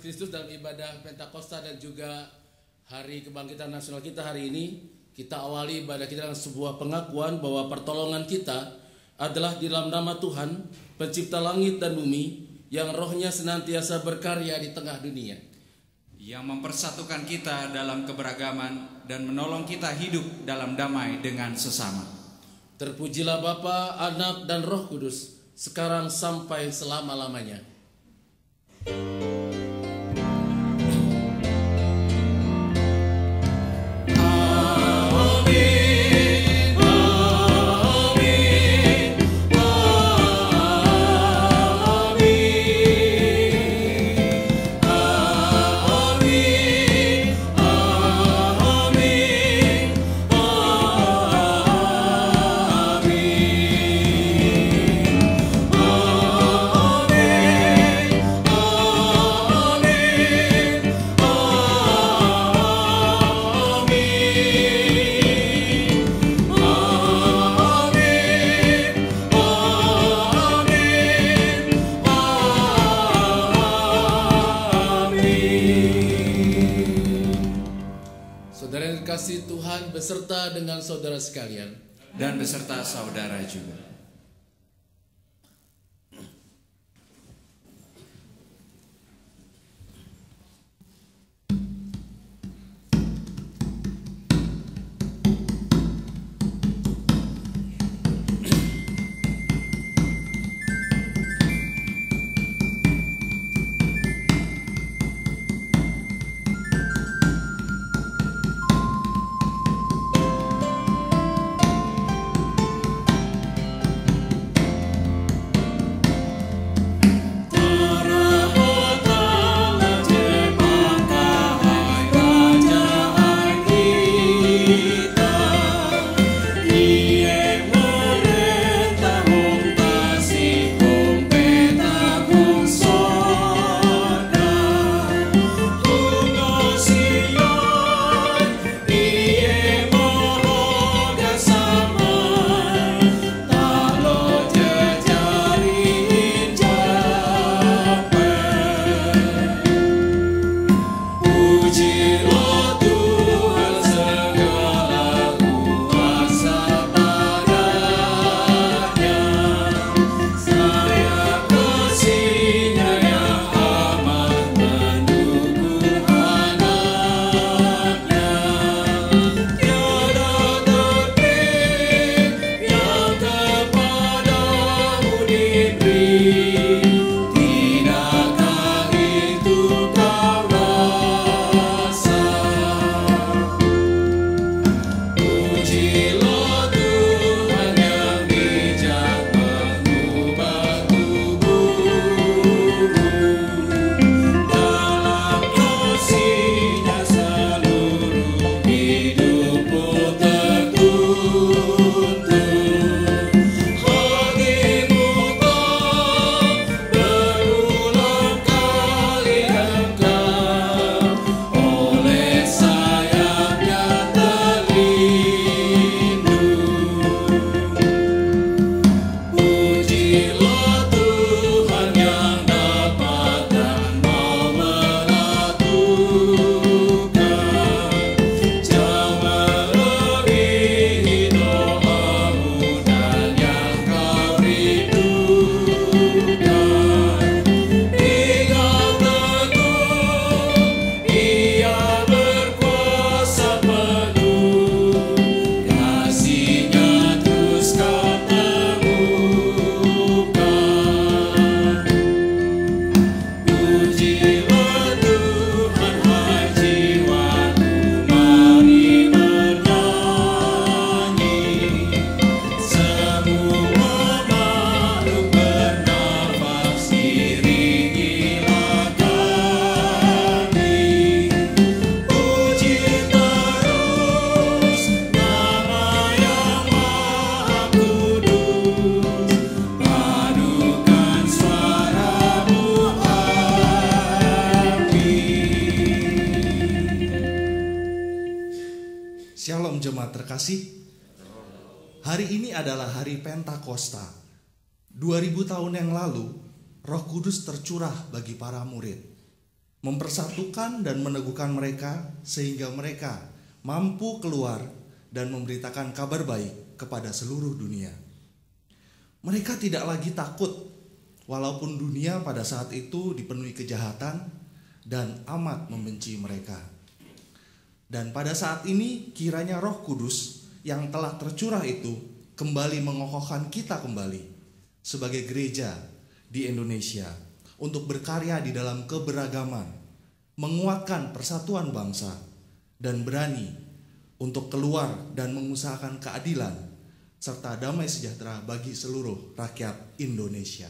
Kristus dalam ibadah Pentakosta dan juga Hari Kebangkitan Nasional kita hari ini. Kita awali ibadah kita dengan sebuah pengakuan bahwa pertolongan kita adalah di dalam nama Tuhan, pencipta langit dan bumi, yang rohnya senantiasa berkarya di tengah dunia, yang mempersatukan kita dalam keberagaman dan menolong kita hidup dalam damai dengan sesama. Terpujilah Bapa, Anak, dan Roh Kudus, sekarang sampai selama-lamanya. Tuhan beserta dengan saudara sekalian dan beserta saudara juga. Shalom jemaat terkasih. Hari ini adalah hari Pentakosta. 2000 tahun yang lalu, Roh Kudus tercurah bagi para murid. mempersatukan dan meneguhkan mereka sehingga mereka mampu keluar dan memberitakan kabar baik kepada seluruh dunia. Mereka tidak lagi takut walaupun dunia pada saat itu dipenuhi kejahatan dan amat membenci mereka. Dan pada saat ini kiranya Roh Kudus yang telah tercurah itu kembali mengokohkan kita kembali sebagai gereja di Indonesia untuk berkarya di dalam keberagaman, menguatkan persatuan bangsa, dan berani untuk keluar dan mengusahakan keadilan serta damai sejahtera bagi seluruh rakyat Indonesia.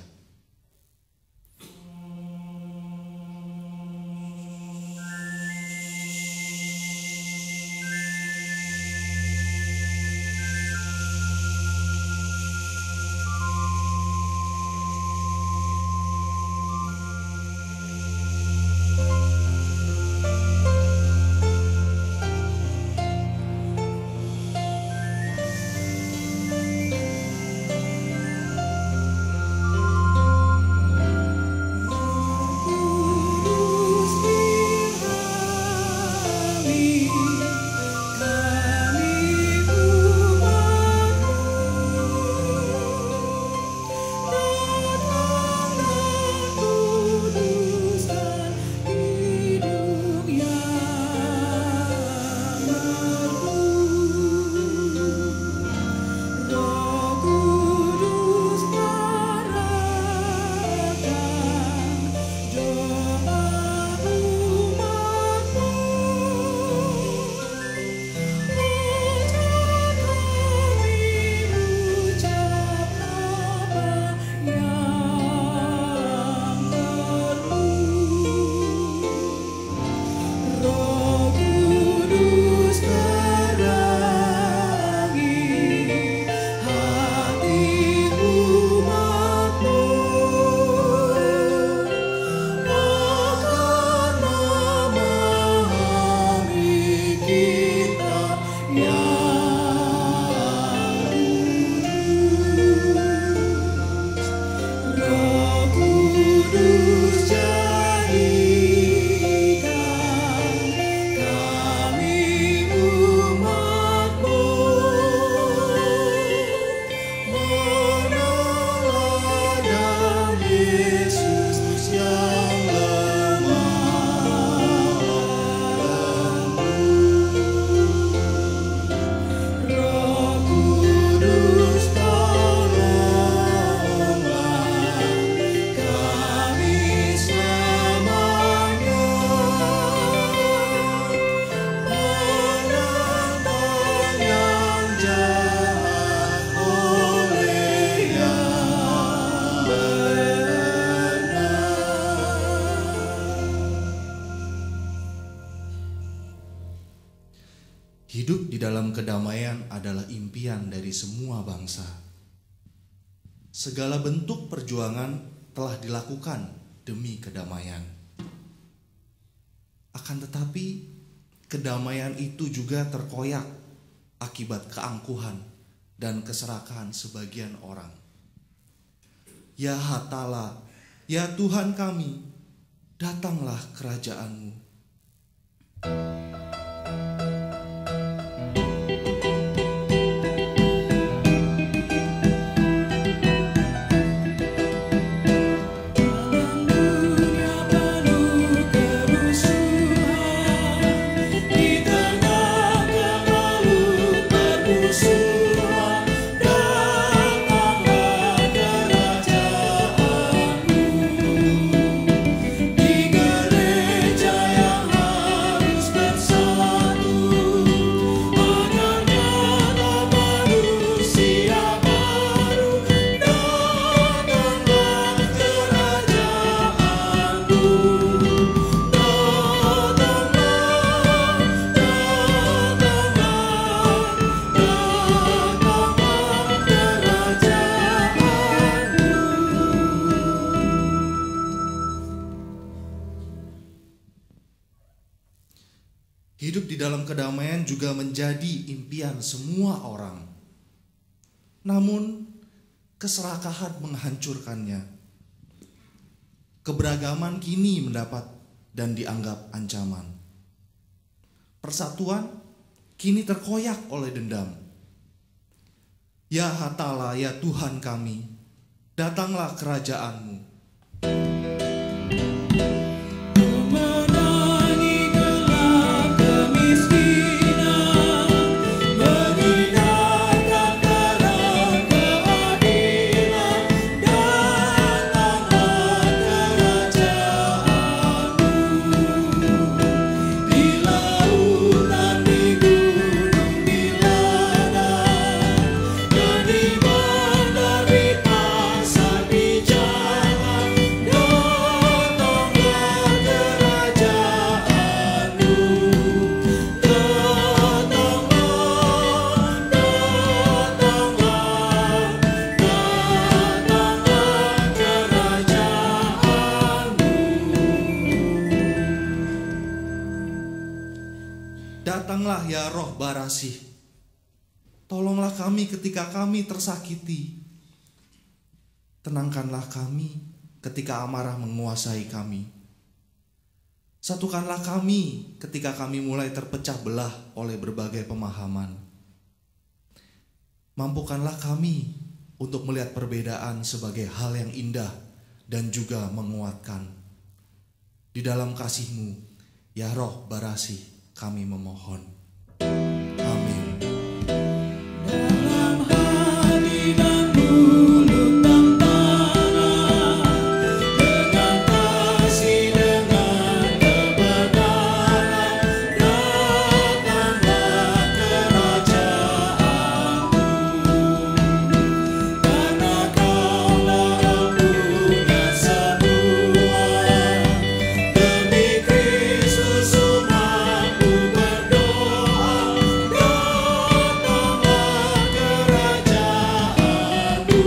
Hidup di dalam kedamaian adalah impian dari semua bangsa. Segala bentuk perjuangan telah dilakukan demi kedamaian. Akan tetapi, kedamaian itu juga terkoyak akibat keangkuhan dan keserakahan sebagian orang. Ya Hatala, ya Tuhan kami, datanglah kerajaan-Mu. Hidup di dalam kedamaian juga menjadi impian semua orang. Namun, keserakahan menghancurkannya. Keberagaman kini mendapat dan dianggap ancaman. Persatuan kini terkoyak oleh dendam. Ya Hatala, ya Tuhan kami, datanglah kerajaan-Mu. Datanglah ya Roh Barasih, tolonglah kami ketika kami tersakiti. Tenangkanlah kami ketika amarah menguasai kami. Satukanlah kami ketika kami mulai terpecah belah oleh berbagai pemahaman. Mampukanlah kami untuk melihat perbedaan sebagai hal yang indah dan juga menguatkan. Di dalam kasih-Mu, ya Roh Barasih, kami memohon. Amin. Dalam hati dan mulut tantangan, dengan kasih, dengan kebenaran, datanglah kerajaan-Mu. Karena Kaulah punya semua, demi Kristus umat-Mu berdoa, datanglah kerajaan-Mu,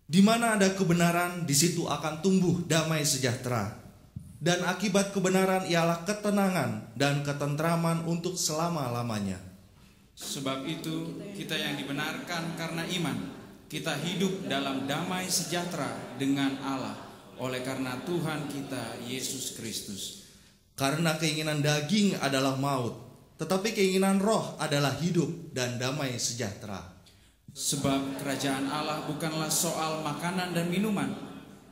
Di mana ada kebenaran, di situ akan tumbuh damai sejahtera. Dan akibat kebenaran ialah ketenangan dan ketentraman untuk selama-lamanya. Sebab itu kita yang dibenarkan karena iman, kita hidup dalam damai sejahtera dengan Allah oleh karena Tuhan kita Yesus Kristus. Karena keinginan daging adalah maut, tetapi keinginan roh adalah hidup dan damai sejahtera. Sebab kerajaan Allah bukanlah soal makanan dan minuman,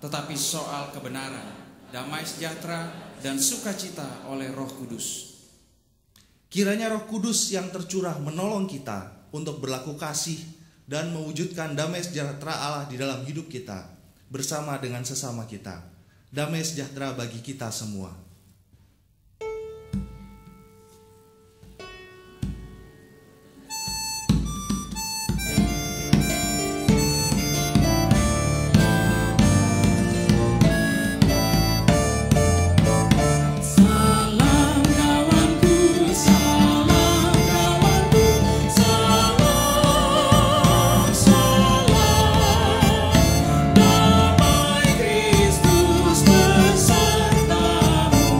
tetapi soal kebenaran, damai sejahtera, dan sukacita oleh Roh Kudus. Kiranya Roh Kudus yang tercurah menolong kita untuk berlaku kasih dan mewujudkan damai sejahtera Allah di dalam hidup kita bersama dengan sesama kita. Damai sejahtera bagi kita semua. damai Kristus besertamu.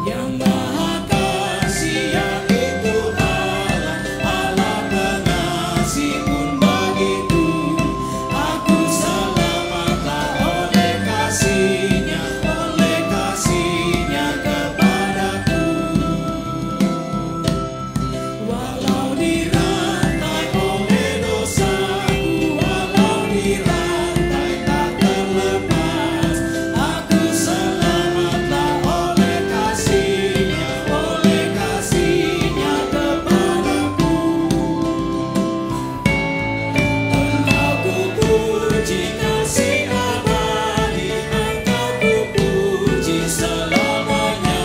Yang Maha Kasih yaitu Allah, Allah pengasih pun begitu. Aku selamatlah oleh kasih-Nya kepadaku. Walau dirantai oleh dosaku, walau dirantai tak terlepas, aku selamatlah oleh kasih-Nya kepadaku. Engkau ku puji kasih abadi, Engkau ku puji selamanya.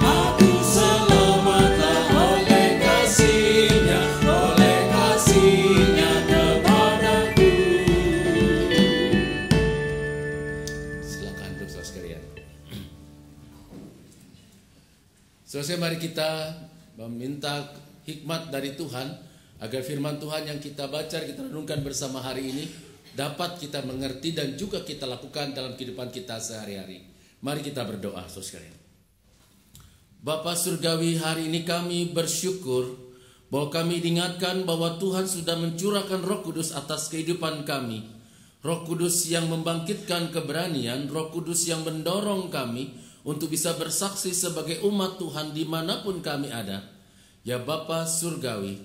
Aku selamatlah oleh kasih-Nya kepadaku. Silakan duduk saudara sekalian. Selesai, mari kita meminta hikmat dari Tuhan agar firman Tuhan yang kita baca, kita renungkan bersama hari ini dapat kita mengerti dan juga kita lakukan dalam kehidupan kita sehari-hari. Mari kita berdoa saudara sekalian. Bapa Surgawi, hari ini kami bersyukur bahwa kami diingatkan bahwa Tuhan sudah mencurahkan Roh Kudus atas kehidupan kami. Roh Kudus yang membangkitkan keberanian, Roh Kudus yang mendorong kami untuk bisa bersaksi sebagai umat Tuhan dimanapun kami ada. Ya Bapa Surgawi,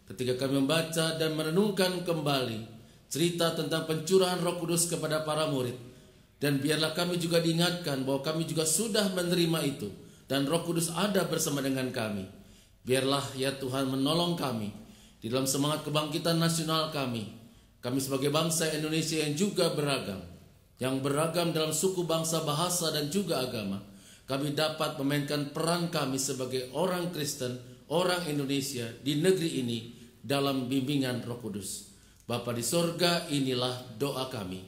ketika kami membaca dan merenungkan kembali cerita tentang pencurahan Roh Kudus kepada para murid, dan biarlah kami juga diingatkan bahwa kami juga sudah menerima itu, dan Roh Kudus ada bersama dengan kami. Biarlah ya Tuhan menolong kami di dalam semangat kebangkitan nasional kami. Kami sebagai bangsa Indonesia yang juga beragam, yang beragam dalam suku, bangsa, bahasa, dan juga agama, kami dapat memainkan peran kami sebagai orang Kristen, orang Indonesia di negeri ini dalam bimbingan Roh Kudus. Bapa di sorga, inilah doa kami.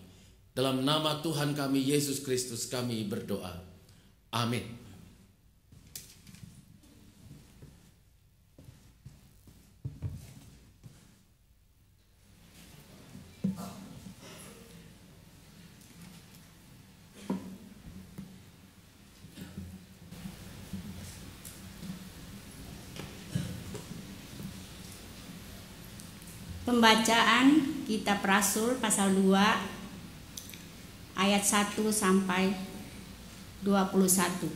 Dalam nama Tuhan kami Yesus Kristus kami berdoa. Amin. Pembacaan Kitab Rasul pasal 2 ayat 1 sampai 21.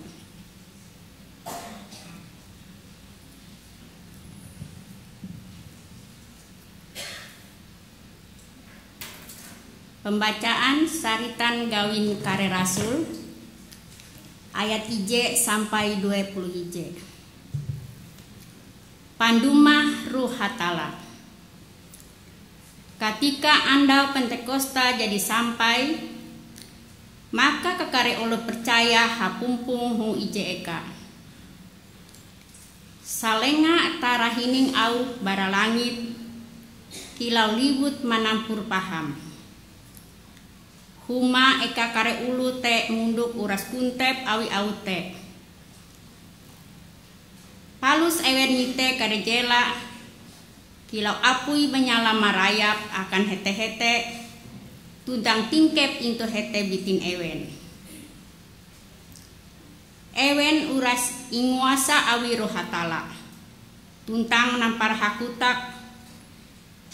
Pembacaan Saritan Gawin Kare Rasul ayat IJ sampai 20 IJ. Pandumah Ruh Hatala. Ketika andau Pentakosta jadi sampai, maka kekare olo percaya hapumpung hung IJ eka. Salenga tarahining au bara langit, kilau libut manampur paham. Huma eka kare ulu te munduk uras kuntep awi au te. Palus ewen nyite kare jela, kilau apui menyala marayap akan hete-hete, tundang tingkep into hete bitin ewen. Ewen uras inguasa awi Roh Hatala, tuntang nampar hakutak,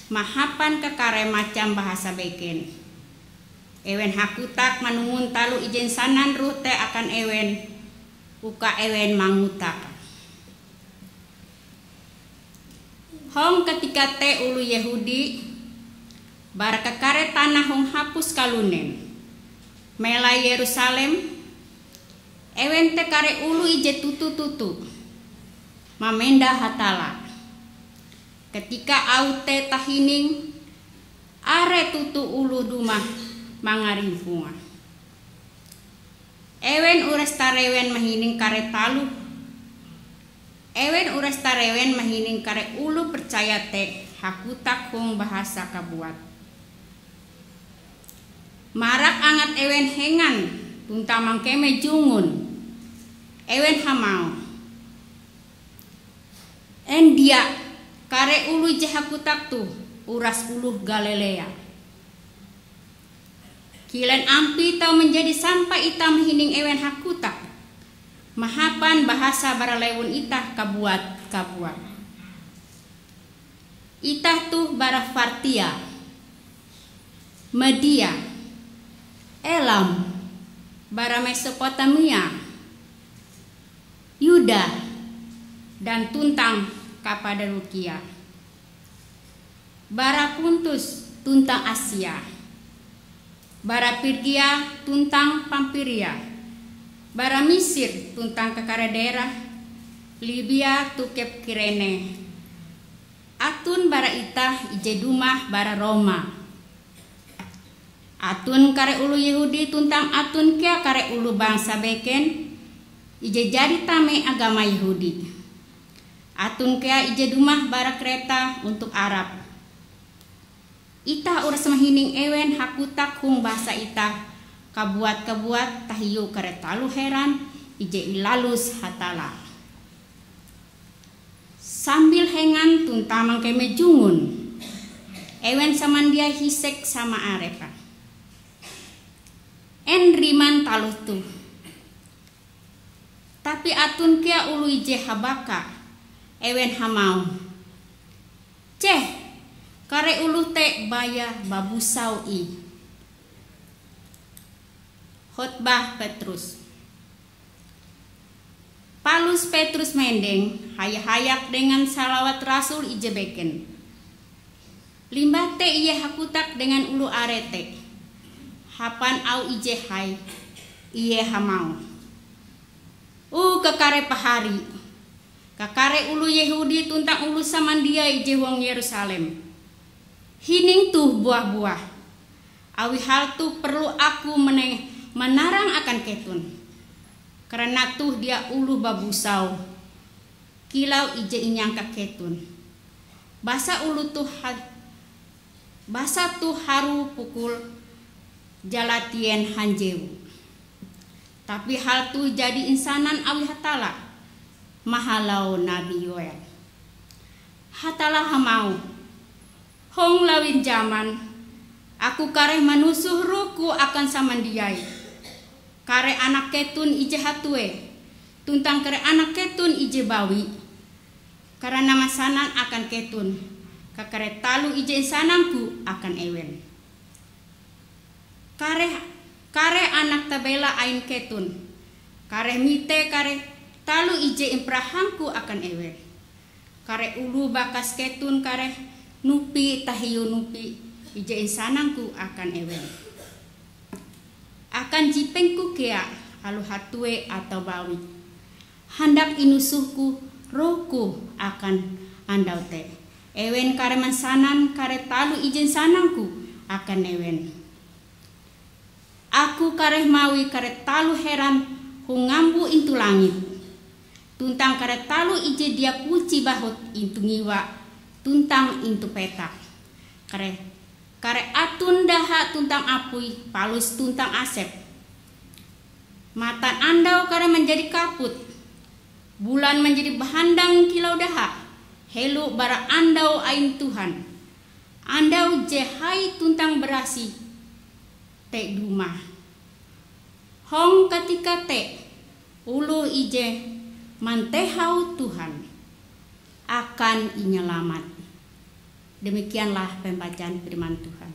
mahapan kekare macam bahasa beken. Ewen hakutak manungun talu ijen sanan ruh te akan ewen, uka ewen mangutak. Hong ketika te ulu Yehudi bar kekare tanah hong hapus kalunen melai Yerusalem, ewen te kare ulu ije tutu-tutu mamenda Hatala. Ketika au te tahining are tutu ulu dumah mangarimpunga. Ewen uras tarewen mahining kare talu, ewen uras tarewen mahining kare ulu percaya te hakutak hong bahasa kabuat. Marak angat ewen hengan tuntamang keme jungun, ewen hamau. Endia kare ulu jahakutak tu uras ulu Galilea. Kilen ampi tau menjadi sampai ita mahining ewen hakutak, mahapan bahasa baralewun itah kabuat. Itah tuh bara Partia, Media, Elam, bara Mesopotamia, Yuda, dan tuntang Kapadokia. Bara Puntus tuntang Asia, bara Pirgia tuntang Pampiria, bara Mesir tuntang kakare daerah Libya tukep Kirene. Atun bara itah ije dumah bara Roma. Atun kare ulu Yahudi tuntang atun kia kare ulu bangsa beken ije jadi tame agama Yahudi. Atun kia ije dumah bara Kreta untuk Arab. Itah uras mahining ewen hakutak hung bahasa itah kabuat tahiyu kare talu heran ije ilalus hatala. Sambil hengan tuntamang keme jungun ewen samandia hisek sama arepa. En riman taluh tu. Tapi atun kia ulu ije habaka ewen hamau. Ceh kare ulu te baya babusau i. Khotbah Petrus. Palus Petrus mendeng hayak dengan salawat rasul ije beken. Limbate iye hakutak dengan ulu arete. Hapan au ije hai iye hamau. Kekare pahari. Kakare ulu Yahudi tuntang ulu samandia ije wong Yerusalem. Hining tuh buah-buah. Awi hal tu perlu aku menarang akan ketun. Karena tuh dia ulu babusau. Kilau ije inyang ketun. Basa tuh haru pukul jalatien hanjewu. Tapi hal tuh jadi insanan awi hatala. Mahalau Nabi Yoel. Hatala hamau. Hong lawin zaman, aku kare manusuh ruku akan samandiai. Kare anak ketun ije hatue, tuntang kare anak ketun ije bawi. Karena masanan akan ketun, kakare talu ije insanangku akan ewen. Kare anak tabela ain ketun, kare mite kare talu ije imprahangku akan ewen. Kare ulu bakas ketun kare nupi tahiyu nupi ije insanangku akan ewen. Akan jipengku kea alu hatue atau bawi. Handak inusuhku rohku akan andau te. Ewen kare mansanan kare talu ije insanangku akan ewen. Aku kare mawi kare talu heran hungambu intu langit. Tuntang kare talu ije dia puci bahut intu ngiwa. Tuntang intu peta. Kare atun daha tuntang apui palus tuntang asep. Matan andau kare menjadi kaput. Bulan menjadi bahandang kilau daha. Helu bara andau ain Tuhan. Andau jehai tuntang berasi. Te dumah. Hong ketika te ulu ije mantehau Tuhan akan inyelamat. Demikianlah pembacaan firman Tuhan.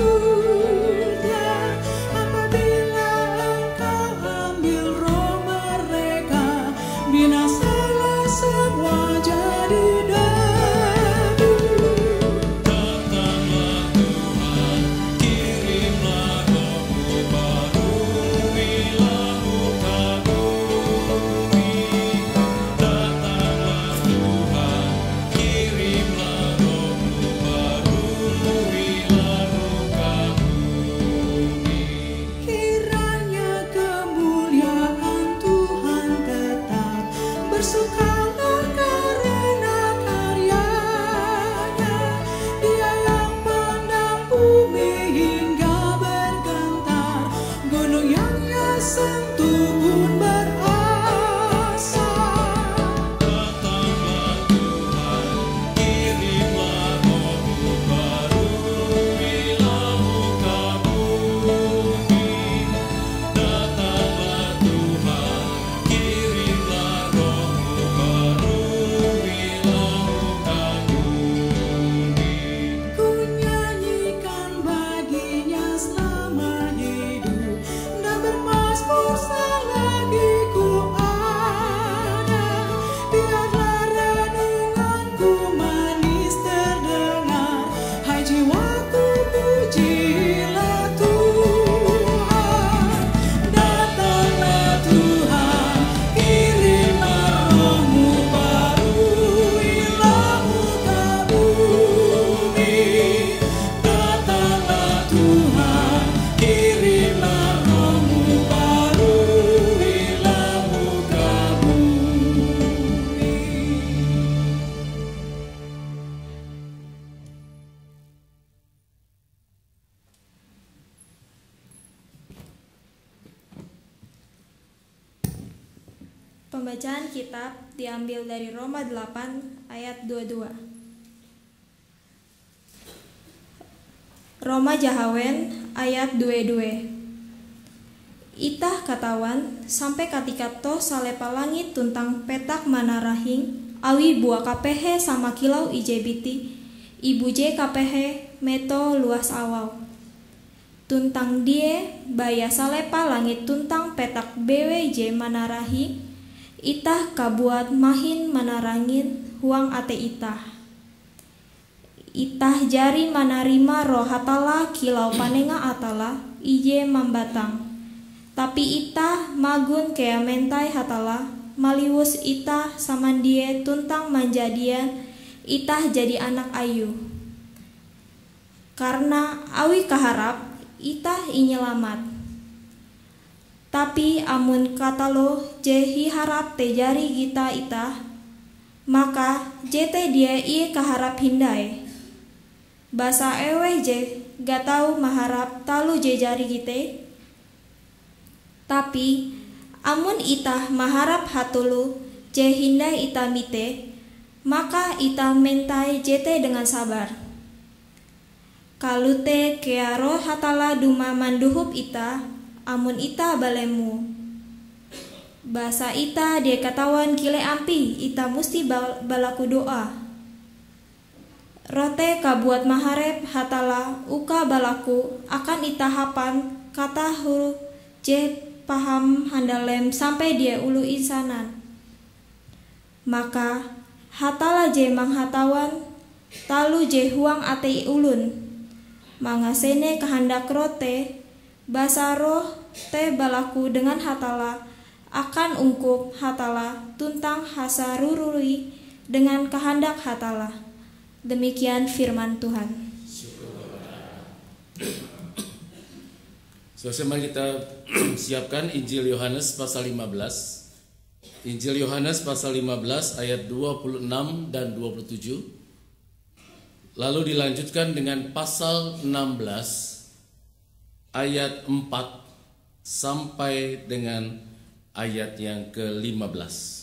maksudnya apabila engkau ambil roh mereka, binasalah semua jadi debu. Datanglah Tuhan, kirimlah roh-Mu, baruilah muka bumi. Datanglah Tuhan, kirimlah roh-Mu, baruilah muka bumi. Kiranya kemuliaan Tuhan tetap bersukalah karena karyanya. Dia yang pandang bumi hingga bergetar, gunung yang Ia sentuh pun berasap. Datanglah Tuhan, kirimlah roh-Mu, baruilah muka bumi. Datanglah Tuhan, kirimlah roh-Mu, baruilah muka bumi. Ku nyanyikan baginya selama hidup, dan bermazmur selagi ku ada. Biarlah renunganku manis terdengar, hai jiwaku pujilah Tuhan. Datanglah Tuhan, kirimlah roh-Mu, baruilah muka bumi. Datanglah Tuhan, kirimlah roh-Mu, baruilah muka bumi. Pembacaan kitab diambil dari Roma 8 ayat 22. Roma Jahawen ayat 22. Itah katawan sampai katika toh salepa langit tuntang petak mana rahing awi buah kapehe sama kilau ije biti ibu je kapehe meto luas awau. Tuntang die baya salepa langit tuntang petak bewe je mana rahing itah kabuat mahin manarangin huang ate itah. Itah jari manarima roh hatala kilau panenga atala ije mambatang. Tapi itah magun kea mentai hatala maliwus itah samandie tuntang manjadian itah jadi anak ayu. Karena awi kaharap itah inyelamat. Tapi amun katalo jehi harap te jari gita itah, maka jete dia ie kaharap hindai. Basa ewe je gatau maharap talu je jari gite. Tapi amun itah maharap hatulu je hindai ita mite, maka ita mentai jete dengan sabar. Kalute kearo hatala duma manduhup ita, amun ita balemu. Basa ita dia katawan kile ampi ita musti balaku doa. Rote kabuat maharep hatala uka balaku akan ita hapan kata huruf je paham handalem sampai dia ulu insanan. Maka hatala je manghatawan talu je huang ate ulun. Mangasene kehendak rote basa roh te balaku dengan hatala akan ungkup hatala tuntang hasarurui dengan kehendak hatala. Demikian firman Tuhan. Saudara, mari kita siapkan Injil Yohanes pasal 15. Injil Yohanes pasal 15 ayat 26 dan 27. Lalu dilanjutkan dengan pasal 16 ayat 4 sampai dengan ayat yang ke-15.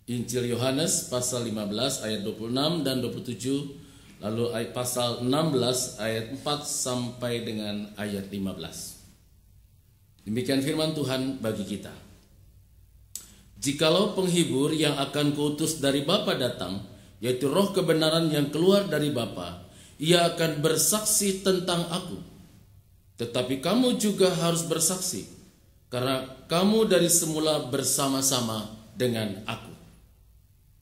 Injil Yohanes pasal 15 ayat 26 dan 27, lalu pasal 16 ayat 4 sampai dengan ayat 15. Demikian firman Tuhan bagi kita. Jikalau penghibur yang akan kuutus dari Bapa datang, yaitu roh kebenaran yang keluar dari Bapa, ia akan bersaksi tentang aku. Tetapi kamu juga harus bersaksi, karena kamu dari semula bersama-sama dengan aku.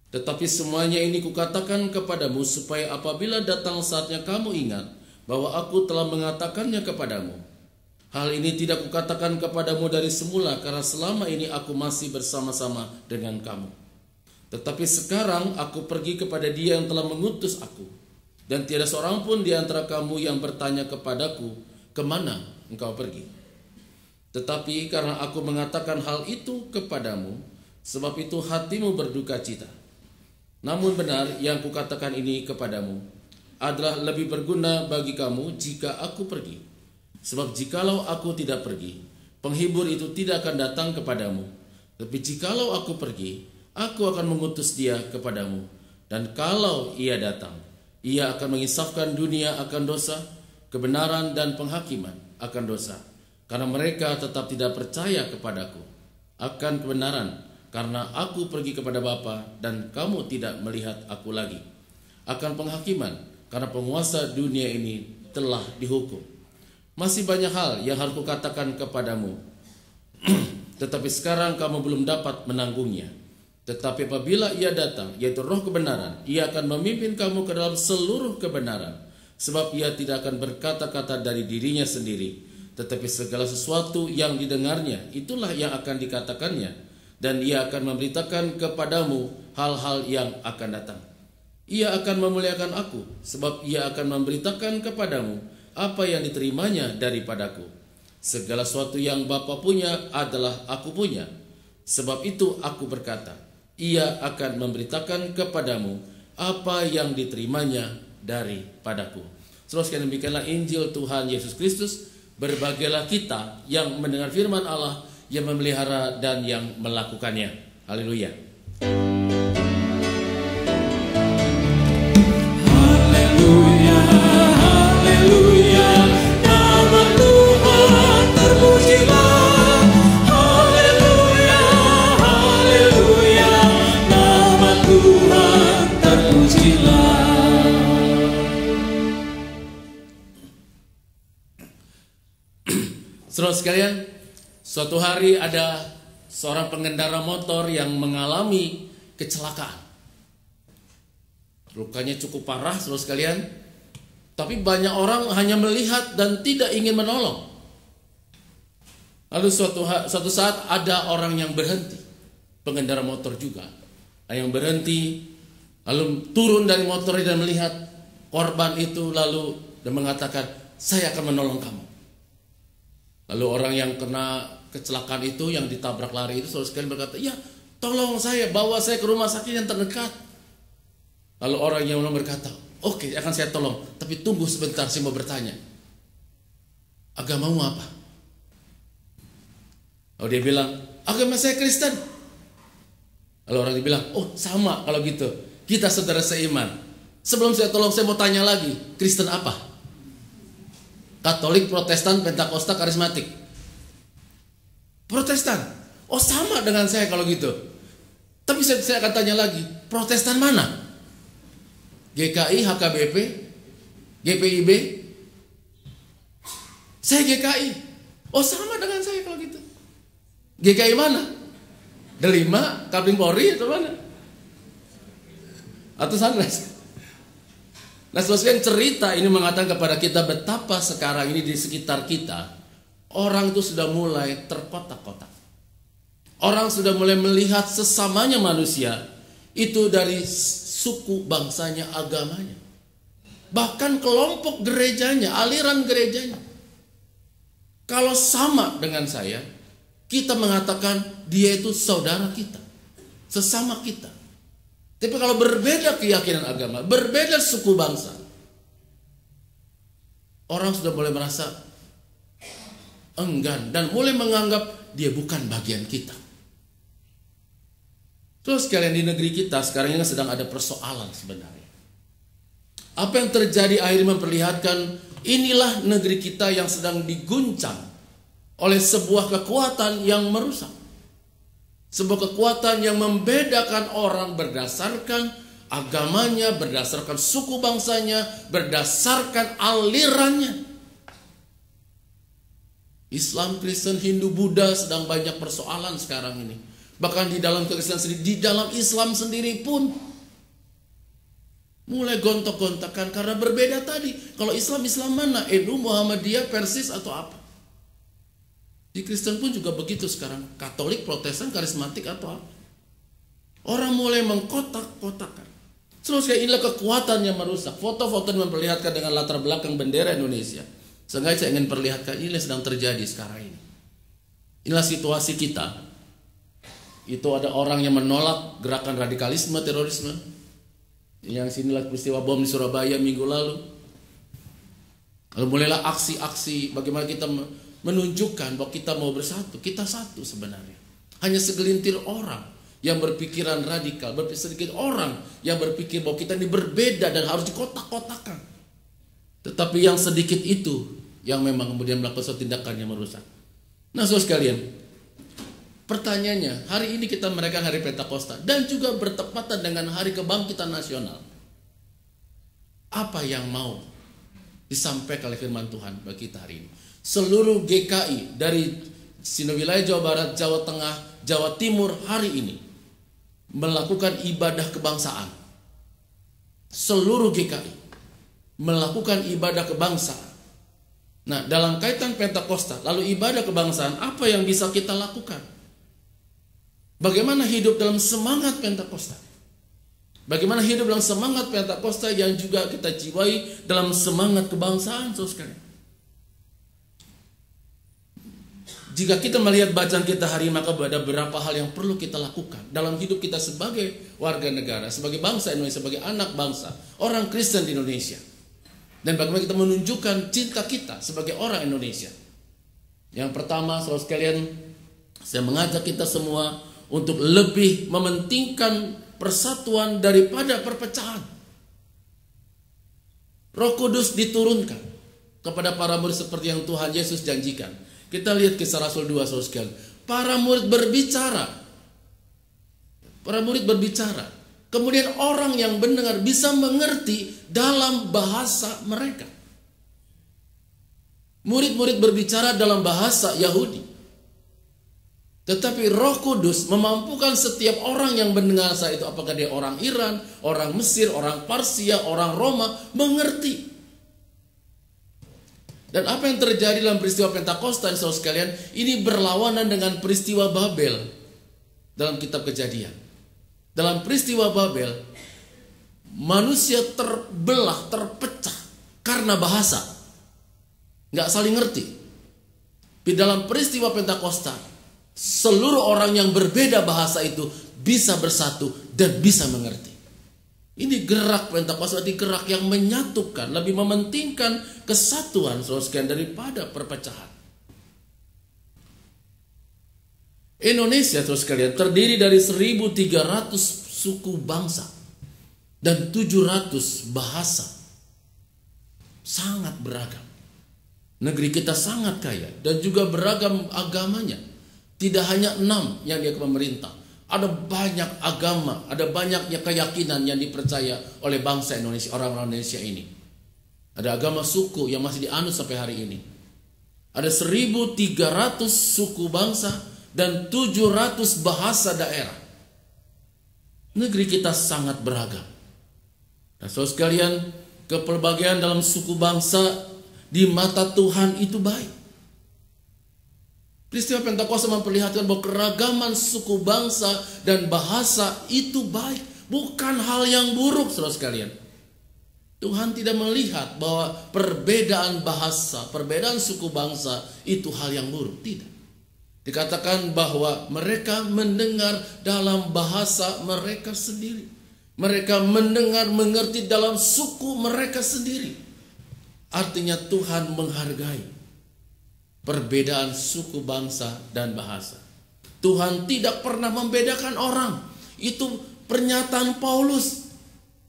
Tetapi semuanya ini kukatakan kepadamu supaya apabila datang saatnya kamu ingat bahwa aku telah mengatakannya kepadamu. Hal ini tidak kukatakan kepadamu dari semula, karena selama ini aku masih bersama-sama dengan kamu. Tetapi sekarang aku pergi kepada Dia yang telah mengutus aku, dan tiada seorang pun di antara kamu yang bertanya kepadaku, kemana engkau pergi? Tetapi karena aku mengatakan hal itu kepadamu, sebab itu hatimu berduka cita. Namun benar yang kukatakan ini kepadamu adalah lebih berguna bagi kamu jika aku pergi. Sebab jikalau aku tidak pergi, penghibur itu tidak akan datang kepadamu. Tapi jikalau aku pergi, aku akan mengutus Dia kepadamu. Dan kalau Ia datang, Ia akan menginsafkan dunia akan dosa, kebenaran dan penghakiman akan dosa. Karena mereka tetap tidak percaya kepadaku akan kebenaran, karena aku pergi kepada Bapa dan kamu tidak melihat aku lagi. Akan penghakiman, karena penguasa dunia ini telah dihukum. Masih banyak hal yang harus kukatakan kepadamu, tetapi sekarang kamu belum dapat menanggungnya. Tetapi apabila Ia datang, yaitu Roh kebenaran, Ia akan memimpin kamu ke dalam seluruh kebenaran. Sebab Ia tidak akan berkata-kata dari dirinya sendiri, tetapi segala sesuatu yang didengarnya, itulah yang akan dikatakannya. Dan Ia akan memberitakan kepadamu hal-hal yang akan datang. Ia akan memuliakan aku, sebab Ia akan memberitakan kepadamu apa yang diterimanya daripadaku. Segala sesuatu yang Bapa punya adalah aku punya. Sebab itu aku berkata, Ia akan memberitakan kepadamu apa yang diterimanya daripadaku. Saudara sekalian, demikianlah Injil Tuhan Yesus Kristus. Berbahagialah kita yang mendengar firman Allah, yang memelihara dan yang melakukannya. Haleluya. Haleluya, haleluya, nama Tuhan terpujilah. Haleluya, haleluya, nama Tuhan terpujilah. Saudara sekalian, suatu hari ada seorang pengendara motor yang mengalami kecelakaan. Lukanya cukup parah, saudara sekalian. Tapi banyak orang hanya melihat dan tidak ingin menolong. Lalu suatu saat ada orang yang berhenti, pengendara motor juga, yang berhenti, lalu turun dari motornya dan melihat korban itu, lalu dan mengatakan, saya akan menolong kamu. Lalu orang yang kena kecelakaan itu, yang ditabrak lari itu, saudara sekalian berkata, ya tolong saya, bawa saya ke rumah sakit yang terdekat. Lalu orang yang berkata, oke, akan saya tolong, tapi tunggu sebentar, saya mau bertanya, agamamu apa? Lalu dia bilang, agama saya Kristen. Lalu orang dia bilang, oh sama kalau gitu, kita saudara seiman. Sebelum saya tolong, saya mau tanya lagi, Kristen apa? Katolik, Protestan, Pentakosta, Karismatik? Protestan. Oh sama dengan saya kalau gitu. Tapi saya akan tanya lagi, Protestan mana? GKI, HKBP, GPIB? Saya GKI. Oh sama dengan saya kalau gitu. GKI mana? Delima, Kapling Polri atau mana? Atau Sunrise? Nah, sebenarnya cerita ini mengatakan kepada kita betapa sekarang ini di sekitar kita orang itu sudah mulai terkotak-kotak. Orang sudah mulai melihat sesamanya manusia itu dari suku, bangsanya, agamanya. Bahkan kelompok gerejanya, aliran gerejanya. Kalau sama dengan saya, kita mengatakan dia itu saudara kita, sesama kita. Tapi kalau berbeda keyakinan agama, berbeda suku bangsa, orang sudah mulai merasa enggan dan mulai menganggap dia bukan bagian kita. Terus sekalian, di negeri kita sekarang ini sedang ada persoalan sebenarnya. Apa yang terjadi akhirnya memperlihatkan inilah negeri kita yang sedang diguncang oleh sebuah kekuatan yang merusak. Sebuah kekuatan yang membedakan orang berdasarkan agamanya, berdasarkan suku bangsanya, berdasarkan alirannya. Islam, Kristen, Hindu, Buddha sedang banyak persoalan sekarang ini. Bahkan di dalam kekristenan sendiri, di dalam Islam sendiri pun mulai gontok-gontakan karena berbeda tadi. Kalau Islam mana? NU, Muhammadiyah, Persis atau apa? Di Kristen pun juga begitu sekarang. Katolik, Protestan, karismatik atau apa? Orang mulai mengkotak-kotakan. Terus kayak inilah kekuatan yang merusak. Foto-foto yang memperlihatkan dengan latar belakang bendera Indonesia. Sengaja saya ingin perlihatkan inilah yang sedang terjadi sekarang ini. Inilah situasi kita. Itu ada orang yang menolak gerakan radikalisme, terorisme. Yang sinilah peristiwa bom di Surabaya minggu lalu. Lalu mulailah aksi-aksi bagaimana kita menunjukkan bahwa kita mau bersatu. Kita satu sebenarnya. Hanya segelintir orang yang berpikiran radikal, sedikit orang yang berpikir bahwa kita ini berbeda dan harus dikotak-kotakan. Tetapi yang sedikit itu yang memang kemudian melakukan suatu tindakan yang merusak. Nah, saudara sekalian, pertanyaannya, hari ini kita merayakan hari Pentakosta dan juga bertepatan dengan hari kebangkitan nasional. Apa yang mau disampaikan oleh firman Tuhan bagi kita hari ini? Seluruh GKI dari wilayah Jawa Barat, Jawa Tengah, Jawa Timur hari ini melakukan ibadah kebangsaan. Seluruh GKI melakukan ibadah kebangsaan. Nah, dalam kaitan Pentakosta, lalu ibadah kebangsaan, apa yang bisa kita lakukan? Bagaimana hidup dalam semangat Pentakosta? Bagaimana hidup dalam semangat Pentakosta yang juga kita jiwai dalam semangat kebangsaan, saudara sekalian? Jika kita melihat bacaan kita hari ini, maka ada beberapa hal yang perlu kita lakukan dalam hidup kita sebagai warga negara, sebagai bangsa Indonesia, sebagai anak bangsa, orang Kristen di Indonesia. Dan bagaimana kita menunjukkan cinta kita sebagai orang Indonesia. Yang pertama, saudara sekalian, saya mengajak kita semua untuk lebih mementingkan persatuan daripada perpecahan. Roh Kudus diturunkan kepada para murid seperti yang Tuhan Yesus janjikan. Kita lihat Kisah Rasul 2, saudara sekalian. Para murid berbicara. Para murid berbicara. Kemudian orang yang mendengar bisa mengerti dalam bahasa mereka. Murid-murid berbicara dalam bahasa Yahudi. Tetapi Roh Kudus memampukan setiap orang yang mendengar saat itu, apakah dia orang Iran, orang Mesir, orang Parsia, orang Roma, mengerti. Dan apa yang terjadi dalam peristiwa Pentakosta, saudara sekalian, ini berlawanan dengan peristiwa Babel dalam kitab Kejadian. Dalam peristiwa Babel, manusia terbelah, terpecah karena bahasa, nggak saling ngerti. Di dalam peristiwa Pentakosta, seluruh orang yang berbeda bahasa itu bisa bersatu dan bisa mengerti. Ini gerak Pentakosta, ini gerak yang menyatukan, lebih mementingkan kesatuan, saudara sekalian, daripada perpecahan. Indonesia, saudara sekalian, terdiri dari 1.300 suku bangsa dan 700 bahasa. Sangat beragam. Negeri kita sangat kaya dan juga beragam agamanya. Tidak hanya 6 yang dia pemerintah. Ada banyak agama, ada banyaknya keyakinan yang dipercaya oleh bangsa Indonesia, orang-orang Indonesia ini. Ada agama suku yang masih dianut sampai hari ini. Ada 1.300 suku bangsa dan 700 bahasa daerah. Negeri kita sangat beragam. Nah, saudara sekalian, kepelbagaian dalam suku bangsa di mata Tuhan itu baik. Peristiwa Pentakosta memperlihatkan bahwa keragaman suku bangsa dan bahasa itu baik, bukan hal yang buruk, saudara sekalian. Tuhan tidak melihat bahwa perbedaan bahasa, perbedaan suku bangsa itu hal yang buruk, tidak. Dikatakan bahwa mereka mendengar dalam bahasa mereka sendiri. Mereka mendengar, mengerti dalam suku mereka sendiri. Artinya Tuhan menghargai perbedaan suku bangsa dan bahasa. Tuhan tidak pernah membedakan orang. Itu pernyataan Paulus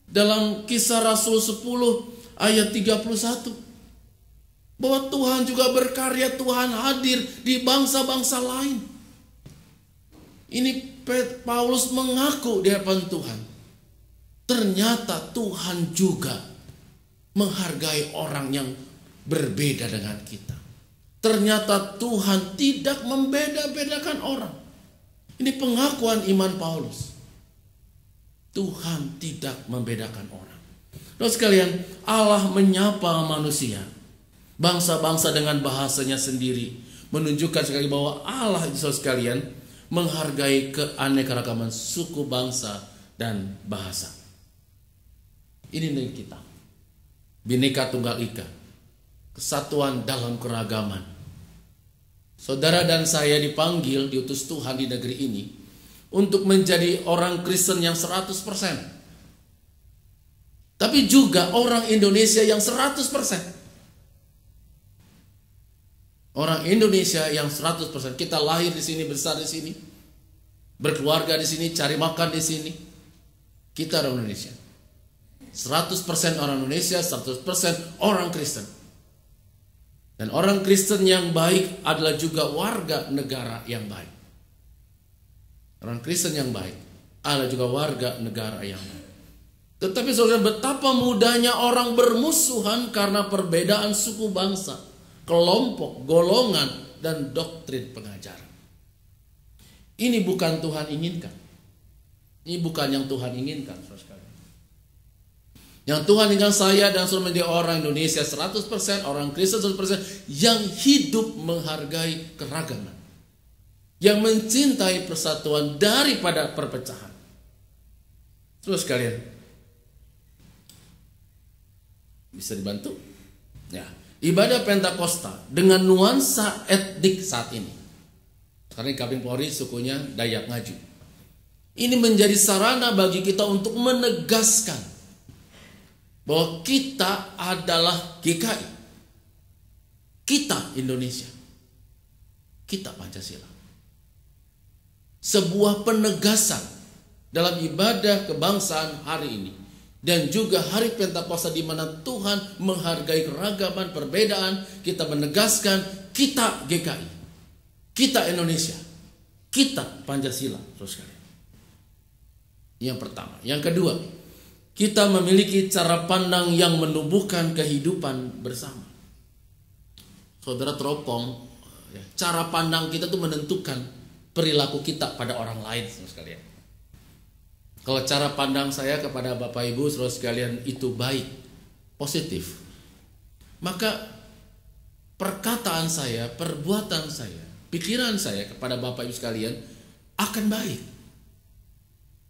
dalam Kisah Rasul 10 ayat 31. Bahwa Tuhan juga berkarya, Tuhan hadir di bangsa-bangsa lain. Ini Paulus mengaku di hadapan Tuhan ternyata Tuhan juga menghargai orang yang berbeda dengan kita. Ternyata Tuhan tidak membeda-bedakan orang. Ini pengakuan iman Paulus. Tuhan tidak membedakan orang. Terus sekalian, Allah menyapa manusia, bangsa-bangsa dengan bahasanya sendiri, menunjukkan sekali bahwa Allah itu sekalian menghargai keanekaragaman suku, bangsa, dan bahasa. Ini dengan kita, Bhinneka Tunggal Ika, kesatuan dalam keragaman. Saudara dan saya dipanggil, diutus Tuhan di negeri ini untuk menjadi orang Kristen yang 100%. Tapi juga orang Indonesia yang 100%. Orang Indonesia yang 100%. Kita lahir di sini, besar di sini, berkeluarga di sini, cari makan di sini. Kita orang Indonesia. 100% orang Indonesia, 100% orang Kristen. Dan orang Kristen yang baik adalah juga warga negara yang baik. Orang Kristen yang baik adalah juga warga negara yang baik. Tetapi saudara, betapa mudahnya orang bermusuhan karena perbedaan suku bangsa, kelompok, golongan, dan doktrin pengajaran. Ini bukan Tuhan inginkan. Ini bukan yang Tuhan inginkan, saudara. Yang Tuhan inginkan saya dan saudara menjadi orang Indonesia 100%, orang Kristen 100%, yang hidup menghargai keragaman, yang mencintai persatuan daripada perpecahan. Terus kalian bisa dibantu? Ya, ibadah Pentakosta dengan nuansa etnik saat ini. Karena Kaping Polri sukunya Dayak Ngaju. Ini menjadi sarana bagi kita untuk menegaskan bahwa kita adalah GKI. Kita Indonesia. Kita Pancasila. Sebuah penegasan dalam ibadah kebangsaan hari ini. Dan juga hari Pentakosta di mana Tuhan menghargai keragaman perbedaan. Kita menegaskan kita GKI. Kita Indonesia. Kita Pancasila. Terus sekali. Yang pertama. Yang kedua, kita memiliki cara pandang yang menumbuhkan kehidupan bersama. Saudara teropong, cara pandang kita itu menentukan perilaku kita pada orang lain, saudara sekalian. Kalau cara pandang saya kepada Bapak Ibu saudara sekalian itu baik, positif, maka perkataan saya, perbuatan saya, pikiran saya kepada Bapak Ibu sekalian akan baik.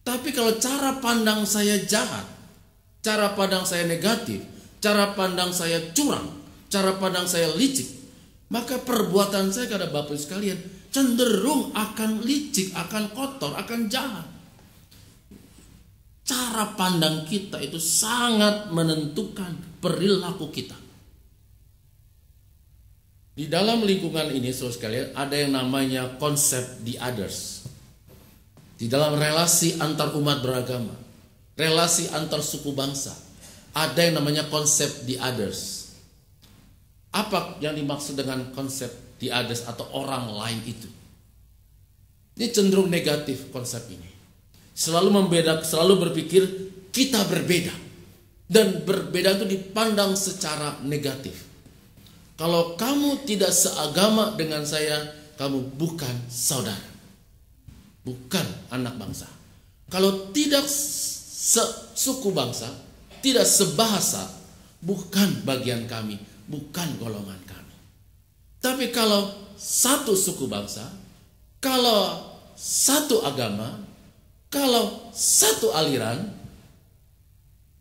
Tapi kalau cara pandang saya jahat, cara pandang saya negatif, cara pandang saya curang, cara pandang saya licik, maka perbuatan saya kepada Bapak Ibu sekalian cenderung akan licik, akan kotor, akan jahat. Cara pandang kita itu sangat menentukan perilaku kita. Di dalam lingkungan ini, saudara sekalian, ada yang namanya konsep the others. Di dalam relasi antar umat beragama, relasi antar suku bangsa, ada yang namanya konsep the others. Apa yang dimaksud dengan konsep the others atau orang lain itu? Ini cenderung negatif konsep ini. Selalu berpikir kita berbeda. Dan berbeda itu dipandang secara negatif. Kalau kamu tidak seagama dengan saya, kamu bukan saudara. Bukan anak bangsa. Kalau tidak suku bangsa, tidak sebahasa, bukan bagian kami, bukan golongan kami. Tapi kalau satu suku bangsa, kalau satu agama, kalau satu aliran,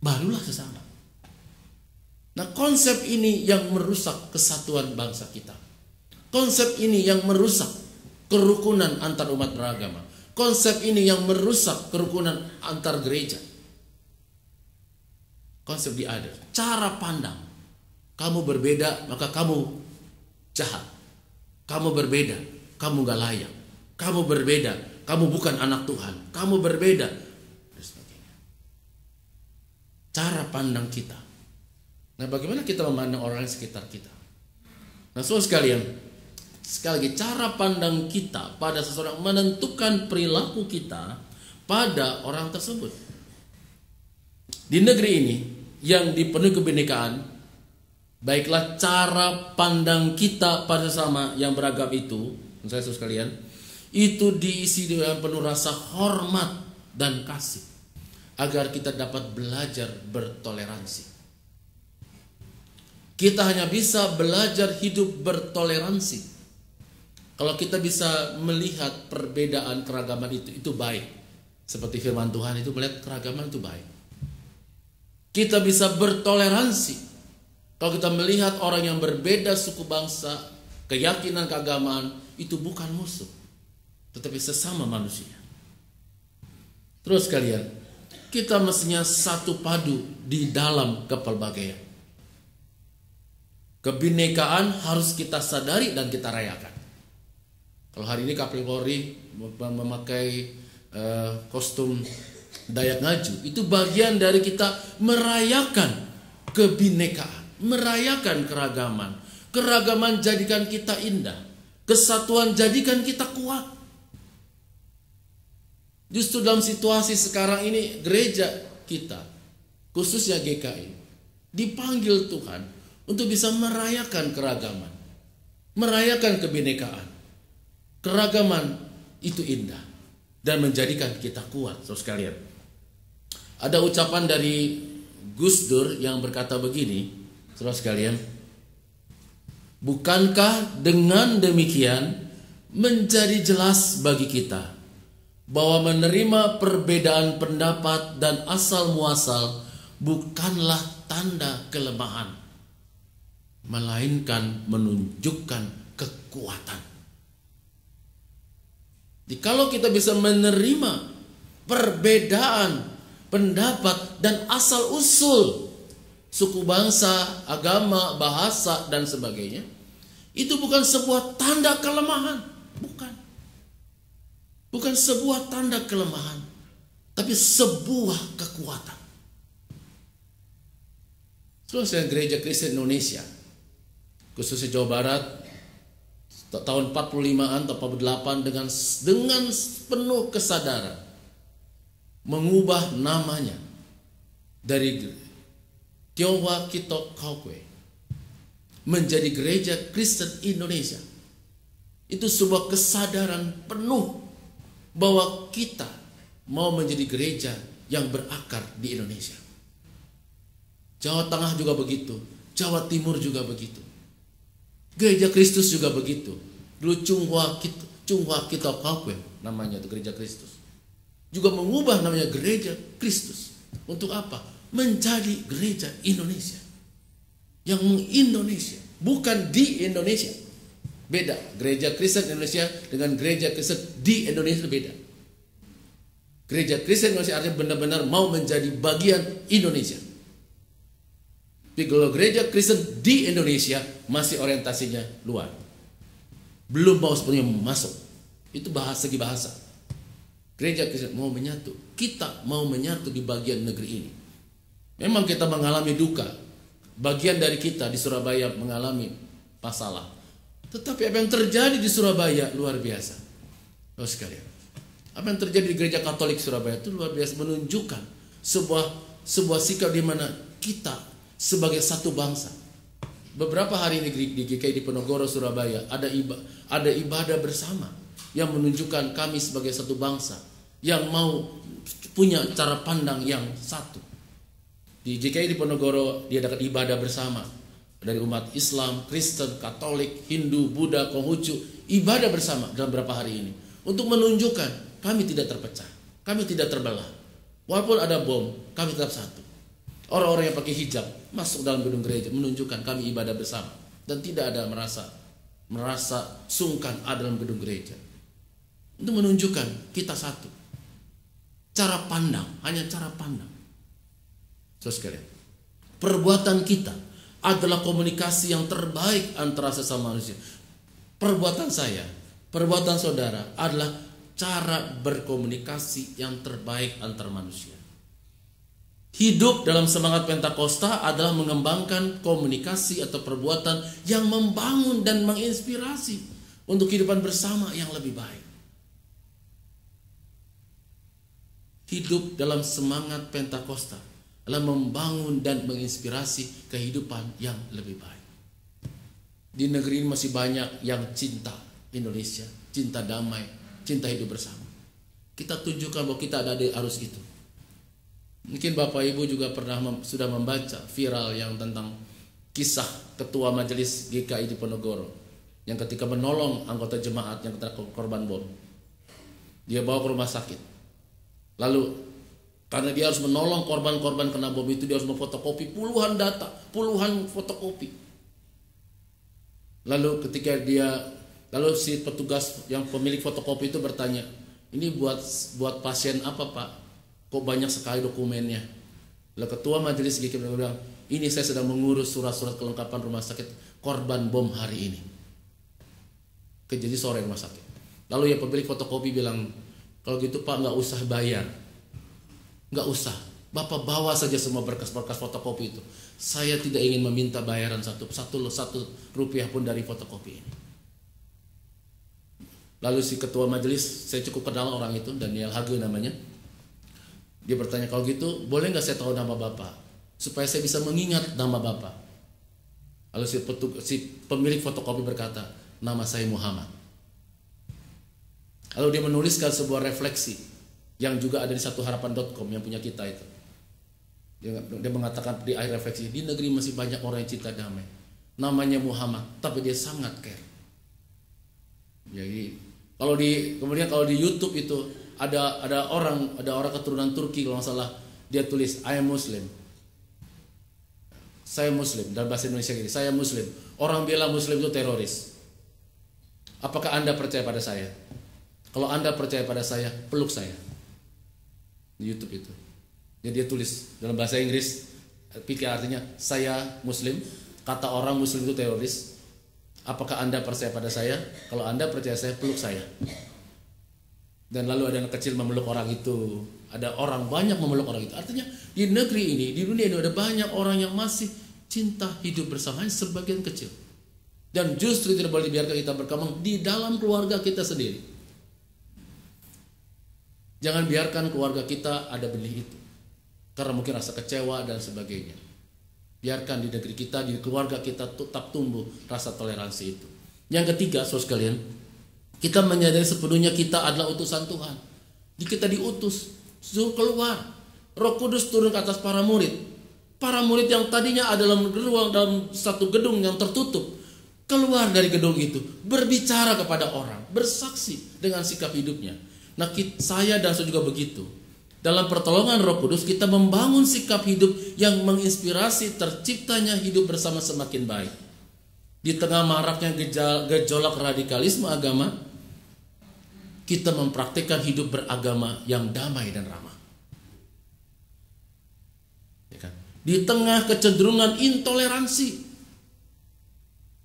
barulah sesama. Nah, konsep ini yang merusak kesatuan bangsa kita. Konsep ini yang merusak kerukunan antar umat beragama. Konsep ini yang merusak kerukunan antar gereja. Konsep the other, cara pandang. Kamu berbeda, maka kamu jahat. Kamu berbeda, kamu gak layak. Kamu berbeda, kamu bukan anak Tuhan. Kamu berbeda, dan sebagainya. Cara pandang kita. Nah, bagaimana kita memandang orang di sekitar kita? Nah, saudara sekalian, sekali lagi, cara pandang kita pada seseorang menentukan perilaku kita pada orang tersebut. Di negeri ini yang dipenuhi kebinekaan, baiklah cara pandang kita pada sesama yang beragam itu, saya sekalian, itu diisi dengan penuh rasa hormat dan kasih, agar kita dapat belajar bertoleransi. Kita hanya bisa belajar hidup bertoleransi kalau kita bisa melihat perbedaan keragaman itu baik. Seperti firman Tuhan itu melihat keragaman itu baik. Kita bisa bertoleransi kalau kita melihat orang yang berbeda suku bangsa, keyakinan, keagamaan, itu bukan musuh, tetapi sesama manusia. Terus kalian, kita mestinya satu padu di dalam kepelbagaian. Kebinekaan harus kita sadari dan kita rayakan. Kalau hari ini Kapolri memakai kostum Dayak Ngaju, itu bagian dari kita merayakan kebinekaan, merayakan keragaman. Keragaman jadikan kita indah, kesatuan jadikan kita kuat. Justru dalam situasi sekarang ini, gereja kita, khususnya GKI, dipanggil Tuhan untuk bisa merayakan keragaman, merayakan kebinekaan. Keragaman itu indah dan menjadikan kita kuat, saudara sekalian. Ada ucapan dari Gus Dur yang berkata begini, saudara sekalian, bukankah dengan demikian menjadi jelas bagi kita bahwa menerima perbedaan pendapat dan asal muasal bukanlah tanda kelemahan, melainkan menunjukkan kekuatan. Jadi kalau kita bisa menerima perbedaan pendapat dan asal usul suku bangsa, agama, bahasa dan sebagainya, itu bukan sebuah tanda kelemahan, bukan sebuah tanda kelemahan, tapi sebuah kekuatan. Seluruh gereja Kristen Indonesia, khususnya Jawa Barat, tahun 45-an atau 48 dengan penuh kesadaran mengubah namanya dari Tionghoa Kitok Kaukwe menjadi Gereja Kristen Indonesia. Itu sebuah kesadaran penuh bahwa kita mau menjadi gereja yang berakar di Indonesia. Jawa Tengah juga begitu, Jawa Timur juga begitu. Gereja Kristus juga begitu. Dulu Chunghwa Kitok Kaukwe namanya itu Gereja Kristus. Juga mengubah namanya Gereja Kristus. Untuk apa? Menjadi gereja Indonesia. Yang mengindonesia, bukan di Indonesia. Beda, Gereja Kristen Indonesia dengan Gereja Kristen di Indonesia beda. Gereja Kristen Indonesia artinya benar-benar mau menjadi bagian Indonesia. Tapi kalau Gereja Kristen di Indonesia masih orientasinya luar, belum mau sepenuhnya masuk. Itu segi bahasa. Gereja Kristen mau menyatu, kita mau menyatu di bagian negeri ini. Memang kita mengalami duka, bagian dari kita di Surabaya mengalami masalah. Tetapi apa yang terjadi di Surabaya luar biasa. Oh sekalian, apa yang terjadi di Gereja Katolik Surabaya itu luar biasa, menunjukkan sebuah sikap di mana kita sebagai satu bangsa. Beberapa hari ini di GKI di Penogoro Surabaya ada ibadah bersama yang menunjukkan kami sebagai satu bangsa yang mau punya cara pandang yang satu. Di GKI di Penogoro diadakan ibadah bersama dari umat Islam, Kristen, Katolik, Hindu, Buddha, Konghucu, ibadah bersama dalam beberapa hari ini untuk menunjukkan kami tidak terpecah, kami tidak terbelah. Walaupun ada bom, kami tetap satu. Orang-orang yang pakai hijab masuk dalam gedung gereja menunjukkan kami ibadah bersama dan tidak ada merasa sungkan ada dalam gedung gereja. Itu menunjukkan kita satu. Cara pandang, hanya cara pandang. Terus sekalian, perbuatan kita adalah komunikasi yang terbaik antara sesama manusia. Perbuatan saya, perbuatan saudara adalah cara berkomunikasi yang terbaik antar manusia. Hidup dalam semangat Pentakosta adalah mengembangkan komunikasi atau perbuatan yang membangun dan menginspirasi untuk kehidupan bersama yang lebih baik. Hidup dalam semangat Pentakosta adalah membangun dan menginspirasi kehidupan yang lebih baik. Di negeri ini masih banyak yang cinta Indonesia, cinta damai, cinta hidup bersama. Kita tunjukkan bahwa kita ada di arus itu. Mungkin Bapak Ibu juga sudah membaca viral yang tentang kisah Ketua Majelis GKI di Ponorogo yang ketika menolong anggota jemaat yang kena korban bom. Dia bawa ke rumah sakit. Lalu karena dia harus menolong korban-korban kena bom itu, dia harus memfotokopi puluhan data, puluhan fotokopi. Lalu si petugas yang pemilik fotokopi itu bertanya, ini buat pasien apa Pak? Kok banyak sekali dokumennya? Lalu Ketua Majelis GKI bilang, ini saya sedang mengurus surat-surat kelengkapan rumah sakit korban bom hari ini. Kejadian sore rumah sakit. Lalu ya pemilik fotokopi bilang, kalau gitu Pak nggak usah bayar, nggak usah. Bapak bawa saja semua berkas-berkas fotokopi itu. Saya tidak ingin meminta bayaran satu rupiah pun dari fotokopi ini. Lalu si ketua majelis, saya cukup kenal orang itu, Daniel Hage namanya. Dia bertanya, kalau gitu boleh nggak saya tahu nama Bapak, supaya saya bisa mengingat nama Bapak. Lalu si pemilik fotokopi berkata, nama saya Muhammad. Lalu dia menuliskan sebuah refleksi yang juga ada di satuharapan.com yang punya kita itu. Dia mengatakan di akhir refleksi, di negeri masih banyak orang yang cinta damai. Namanya Muhammad, tapi dia sangat care. Jadi kemudian kalau di YouTube itu ada orang keturunan Turki kalau nggak salah, dia tulis I am Muslim. Saya Muslim, dalam bahasa Indonesia gini, saya Muslim. Orang bilang Muslim itu teroris. Apakah Anda percaya pada saya? Kalau Anda percaya pada saya, peluk saya. Di YouTube itu. Jadi dia tulis dalam bahasa Inggris, pikir artinya saya Muslim. Kata orang Muslim itu teroris. Apakah Anda percaya pada saya? Kalau Anda percaya saya, peluk saya. Dan lalu ada anak kecil memeluk orang itu. Ada orang banyak memeluk orang itu. Artinya di negeri ini, di dunia ini ada banyak orang yang masih cinta hidup bersama, sebagian kecil. Dan justru tidak boleh dibiarkan kita berkembang di dalam keluarga kita sendiri. Jangan biarkan keluarga kita ada benih itu. Karena mungkin rasa kecewa dan sebagainya. Biarkan di negeri kita, di keluarga kita tetap tumbuh rasa toleransi itu. Yang ketiga, saudara sekalian, kita menyadari sepenuhnya kita adalah utusan Tuhan. Kita diutus, suruh keluar. Roh Kudus turun ke atas para murid. Para murid yang tadinya ada dalam satu gedung yang tertutup, keluar dari gedung itu, berbicara kepada orang, bersaksi dengan sikap hidupnya. Nah, saya dan saya juga begitu. Dalam pertolongan Roh Kudus kita membangun sikap hidup yang menginspirasi terciptanya hidup bersama semakin baik. Di tengah maraknya gejolak radikalisme agama, kita mempraktikkan hidup beragama yang damai dan ramah. Ya kan? Di tengah kecenderungan intoleransi,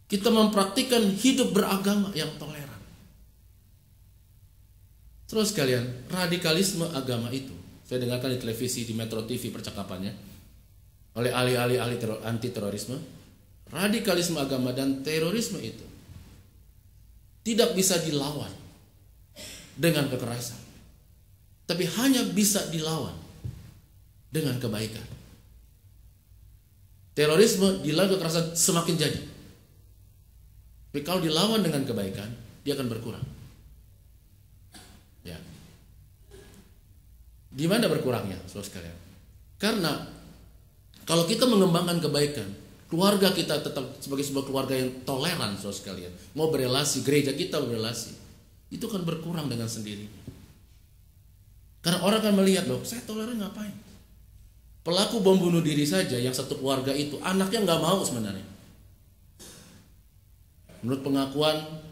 kita mempraktikkan hidup beragama yang toleran. Terus sekalian, radikalisme agama itu, saya dengarkan di televisi, di Metro TV percakapannya oleh ahli-ahli anti terorisme. Radikalisme agama dan terorisme itu tidak bisa dilawan dengan kekerasan, tapi hanya bisa dilawan dengan kebaikan. Terorisme dilawan kekerasan semakin jadi, tapi kalau dilawan dengan kebaikan, dia akan berkurang. Ya. Gimana berkurangnya, saudara sekalian? Karena kalau kita mengembangkan kebaikan, keluarga kita tetap sebagai sebuah keluarga yang toleran, saudara sekalian. Mau berelasi, gereja kita berelasi, itu kan berkurang dengan sendirinya. Karena orang akan melihat, loh, saya toleran ngapain? Pelaku bom bunuh diri saja yang satu keluarga itu, anaknya nggak mau sebenarnya. Menurut pengakuan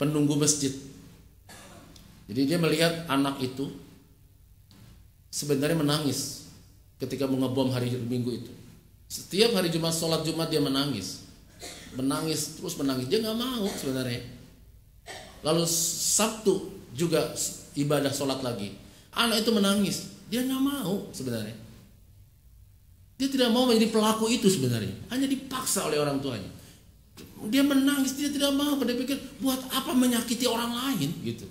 penunggu masjid, jadi dia melihat anak itu sebenarnya menangis ketika mau ngebom hari Minggu itu. Setiap hari Jumat, sholat Jumat dia menangis, terus menangis. Dia nggak mau sebenarnya. Lalu Sabtu juga ibadah sholat lagi, anak itu menangis. Dia nggak mau sebenarnya. Dia tidak mau menjadi pelaku itu sebenarnya, hanya dipaksa oleh orang tuanya. Dia menangis, dia tidak mau. Dia pikir buat apa menyakiti orang lain gitu.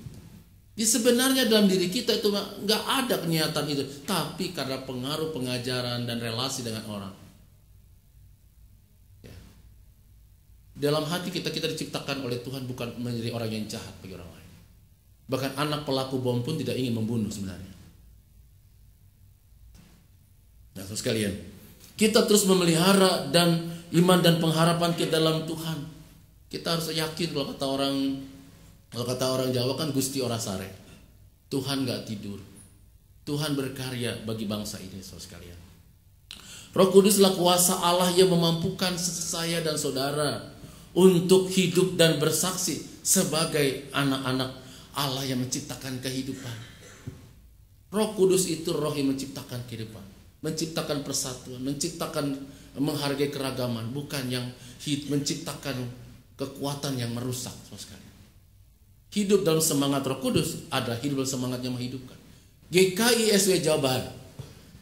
Sebenarnya dalam diri kita itu nggak ada niatan itu, tapi karena pengaruh pengajaran dan relasi dengan orang. Ya. Dalam hati kita diciptakan oleh Tuhan bukan menjadi orang yang jahat bagi orang lain. Bahkan anak pelaku bom pun tidak ingin membunuh sebenarnya. Nah, saudara sekalian, kita terus memelihara dan iman dan pengharapan kita dalam Tuhan. Kita harus yakin, kalau kata orang Jawa kan Gusti ora sare. Tuhan gak tidur. Tuhan berkarya bagi bangsa ini, saudara sekalian. Roh Kuduslah kuasa Allah yang memampukan saya dan saudara untuk hidup dan bersaksi sebagai anak-anak Allah yang menciptakan kehidupan. Roh Kudus itu roh yang menciptakan kehidupan, menciptakan persatuan, menciptakan menghargai keragaman, bukan yang menciptakan kekuatan yang merusak, saudara sekalian. Hidup dalam semangat Roh Kudus adalah hidup dalam semangat yang menghidupkan. GKI SW Jawa Barat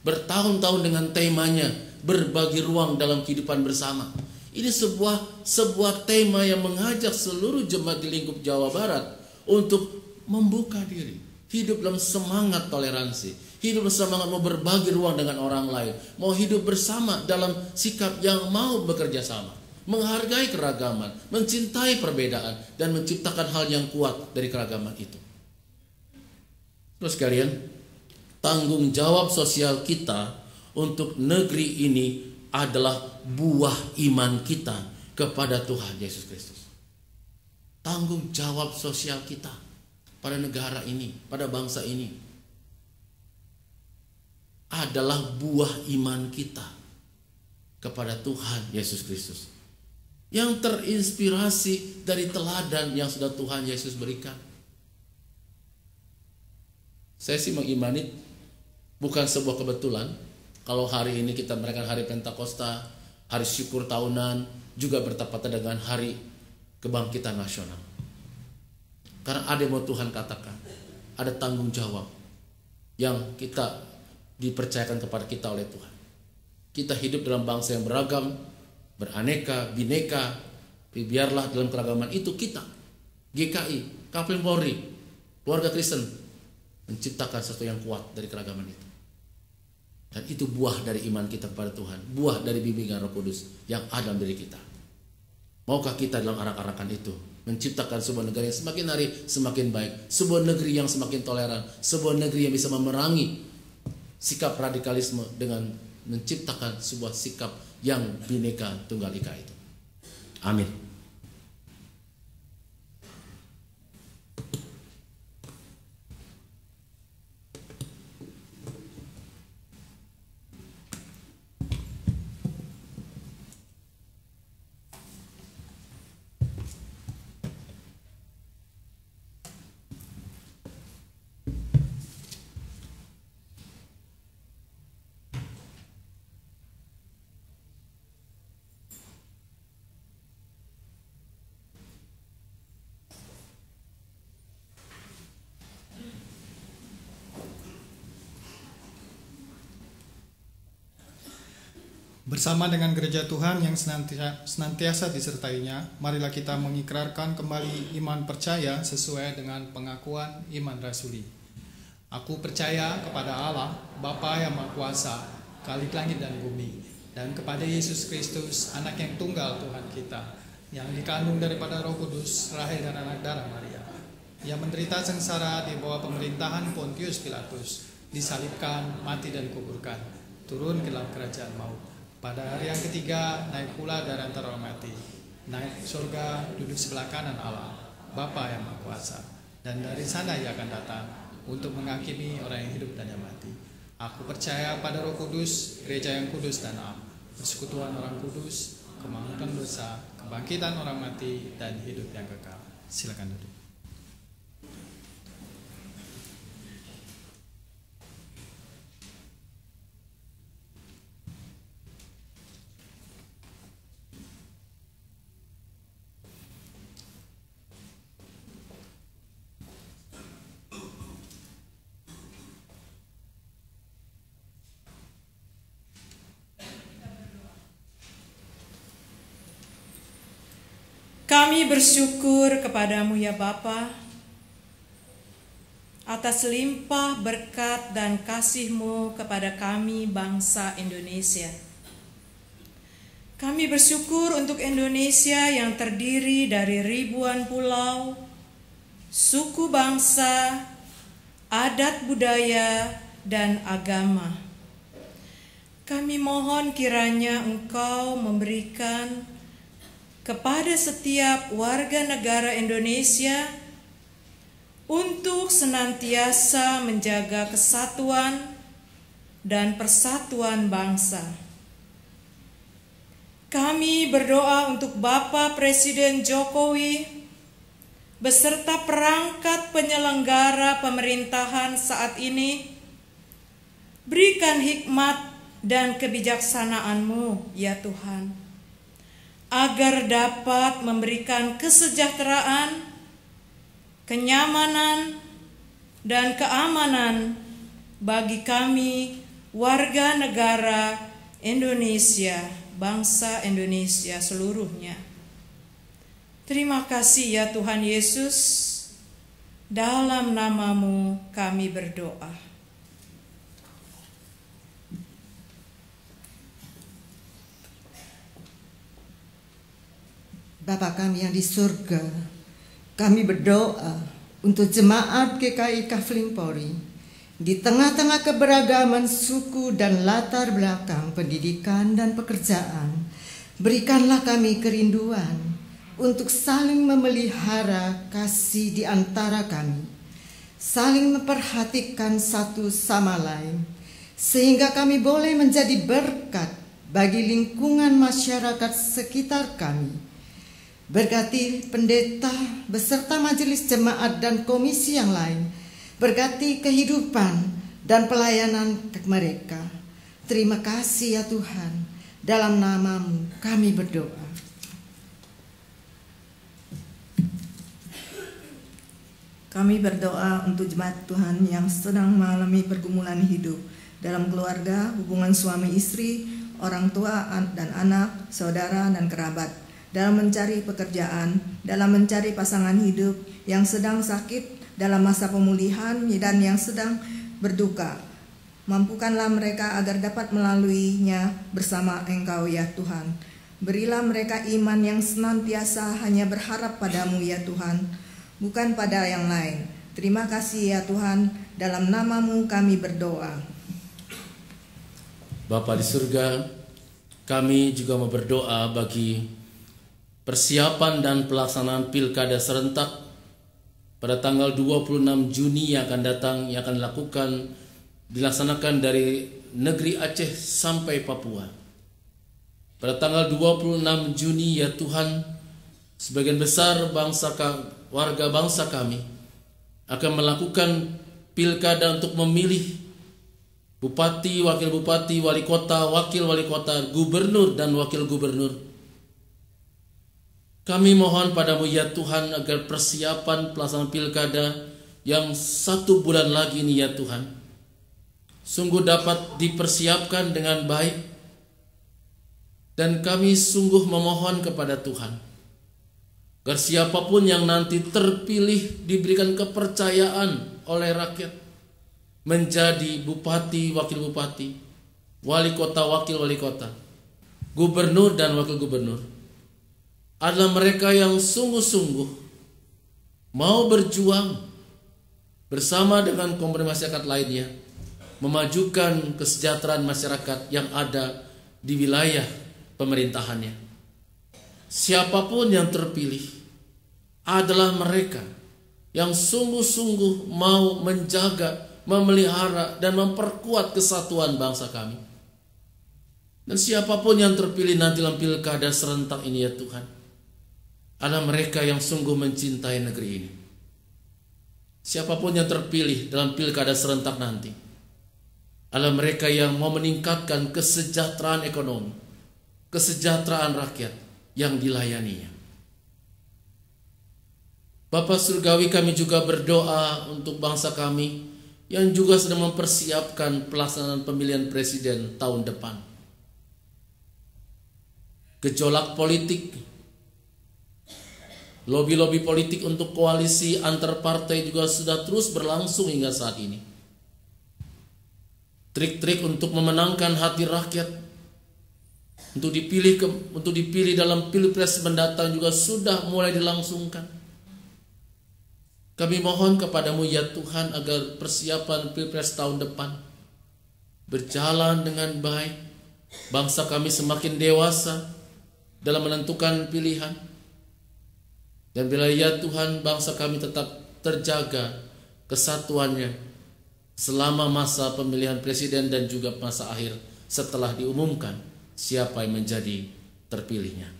bertahun-tahun dengan temanya berbagi ruang dalam kehidupan bersama. Ini sebuah tema yang mengajak seluruh jemaat di lingkup Jawa Barat untuk membuka diri, hidup dalam semangat toleransi, hidup dalam semangat mau berbagi ruang dengan orang lain, mau hidup bersama dalam sikap yang mau bekerja sama, menghargai keragaman, mencintai perbedaan, dan menciptakan hal yang kuat dari keragaman itu. Terus sekalian, tanggung jawab sosial kita untuk negeri ini adalah buah iman kita kepada Tuhan Yesus Kristus. Tanggung jawab sosial kita pada negara ini, pada bangsa ini, adalah buah iman kita kepada Tuhan Yesus Kristus, yang terinspirasi dari teladan yang sudah Tuhan Yesus berikan. Saya sih mengimani bukan sebuah kebetulan kalau hari ini kita merayakan hari Pentakosta, hari syukur tahunan, juga bertepatan dengan hari kebangkitan nasional. Karena ada yang mau Tuhan katakan, ada tanggung jawab yang kita dipercayakan kepada kita oleh Tuhan. Kita hidup dalam bangsa yang beragam, beraneka, bineka. Biarlah dalam keragaman itu kita, GKI, Kapling Polri, keluarga Kristen, menciptakan sesuatu yang kuat dari keragaman itu. Dan itu buah dari iman kita kepada Tuhan, buah dari bimbingan Roh Kudus yang ada dalam diri kita. Maukah kita dalam arak-arakan itu menciptakan sebuah negara yang semakin hari semakin baik, sebuah negeri yang semakin toleran, sebuah negeri yang bisa memerangi sikap radikalisme dengan menciptakan sebuah sikap yang bineka tunggal ika itu. Amin. Bersama dengan gereja Tuhan yang senantiasa disertainya, marilah kita mengikrarkan kembali iman percaya sesuai dengan pengakuan iman rasuli. Aku percaya kepada Allah, Bapa yang Maha Kuasa, Khalik langit dan bumi, dan kepada Yesus Kristus, Anak yang tunggal Tuhan kita, yang dikandung daripada Roh Kudus, lahir dan anak darah Maria, yang menderita sengsara di bawah pemerintahan Pontius Pilatus, disalibkan, mati dan kuburkan, turun ke dalam kerajaan maut. Pada hari yang ketiga naik pula dari antara orang mati, naik surga, duduk sebelah kanan Allah, Bapa yang Maha Kuasa, dan dari sana ia akan datang untuk menghakimi orang yang hidup dan yang mati. Aku percaya pada Roh Kudus, gereja yang kudus dan am, persekutuan orang kudus, kemampuan dosa, kebangkitan orang mati, dan hidup yang kekal. Silakan duduk. Kami bersyukur kepadamu ya Bapa, atas limpah berkat dan kasih-Mu kepada kami bangsa Indonesia. Kami bersyukur untuk Indonesia yang terdiri dari ribuan pulau, suku bangsa, adat budaya, dan agama. Kami mohon kiranya Engkau memberikan kepada setiap warga negara Indonesia untuk senantiasa menjaga kesatuan dan persatuan bangsa. Kami berdoa untuk Bapak Presiden Jokowi beserta perangkat penyelenggara pemerintahan saat ini. Berikan hikmat dan kebijaksanaan-Mu, ya Tuhan, agar dapat memberikan kesejahteraan, kenyamanan, dan keamanan bagi kami warga negara Indonesia, bangsa Indonesia seluruhnya. Terima kasih ya Tuhan Yesus, dalam nama-Mu kami berdoa. Bapa kami yang di surga, kami berdoa untuk jemaat GKI Kafling Polri di tengah-tengah keberagaman suku dan latar belakang pendidikan dan pekerjaan. Berikanlah kami kerinduan untuk saling memelihara kasih di antara kami, saling memperhatikan satu sama lain, sehingga kami boleh menjadi berkat bagi lingkungan masyarakat sekitar kami. Berkati pendeta beserta majelis jemaat dan komisi yang lain. Berkati kehidupan dan pelayanan mereka. Terima kasih ya Tuhan. Dalam nama-Mu kami berdoa. Kami berdoa untuk jemaat Tuhan yang sedang mengalami pergumulan hidup dalam keluarga, hubungan suami istri, orang tua dan anak, saudara dan kerabat, dalam mencari pekerjaan, dalam mencari pasangan hidup, yang sedang sakit dalam masa pemulihan dan yang sedang berduka. Mampukanlah mereka agar dapat melaluinya bersama Engkau ya Tuhan. Berilah mereka iman yang senantiasa hanya berharap padamu ya Tuhan, bukan pada yang lain. Terima kasih ya Tuhan, dalam nama-Mu kami berdoa. Bapa di surga, kami juga mau berdoa bagi persiapan dan pelaksanaan pilkada serentak pada tanggal 26 Juni yang akan datang, yang akan dilaksanakan dari negeri Aceh sampai Papua. Pada tanggal 26 Juni ya Tuhan, sebagian besar warga bangsa kami akan melakukan pilkada untuk memilih bupati, wakil bupati, wali kota, wakil wali kota, gubernur dan wakil gubernur. Kami mohon padamu ya Tuhan agar persiapan pelaksanaan pilkada yang 1 bulan lagi ini ya Tuhan sungguh dapat dipersiapkan dengan baik. Dan kami sungguh memohon kepada Tuhan agar siapapun yang nanti terpilih diberikan kepercayaan oleh rakyat menjadi bupati, wakil bupati, wali kota, wakil wali kota, gubernur dan wakil gubernur adalah mereka yang sungguh-sungguh mau berjuang bersama dengan komponen masyarakat lainnya memajukan kesejahteraan masyarakat yang ada di wilayah pemerintahannya. Siapapun yang terpilih adalah mereka yang sungguh-sungguh mau menjaga, memelihara dan memperkuat kesatuan bangsa kami. Dan siapapun yang terpilih nanti dalam pilkada serentak ini ya Tuhan adalah mereka yang sungguh mencintai negeri ini. Siapapun yang terpilih dalam pilkada serentak nanti adalah mereka yang mau meningkatkan kesejahteraan ekonomi, kesejahteraan rakyat yang dilayaninya. Bapa Surgawi, kami juga berdoa untuk bangsa kami yang juga sedang mempersiapkan pelaksanaan pemilihan presiden tahun depan. Gejolak politik Lobi-lobi politik untuk koalisi antar partai juga sudah terus berlangsung hingga saat ini. Trik-trik untuk memenangkan hati rakyat untuk dipilih dalam pilpres mendatang juga sudah mulai dilangsungkan. Kami mohon kepadamu ya Tuhan agar persiapan pilpres tahun depan berjalan dengan baik. Bangsa kami semakin dewasa dalam menentukan pilihan. Dan bila ya Tuhan bangsa kami tetap terjaga kesatuannya selama masa pemilihan presiden dan juga masa akhir setelah diumumkan siapa yang menjadi terpilihnya.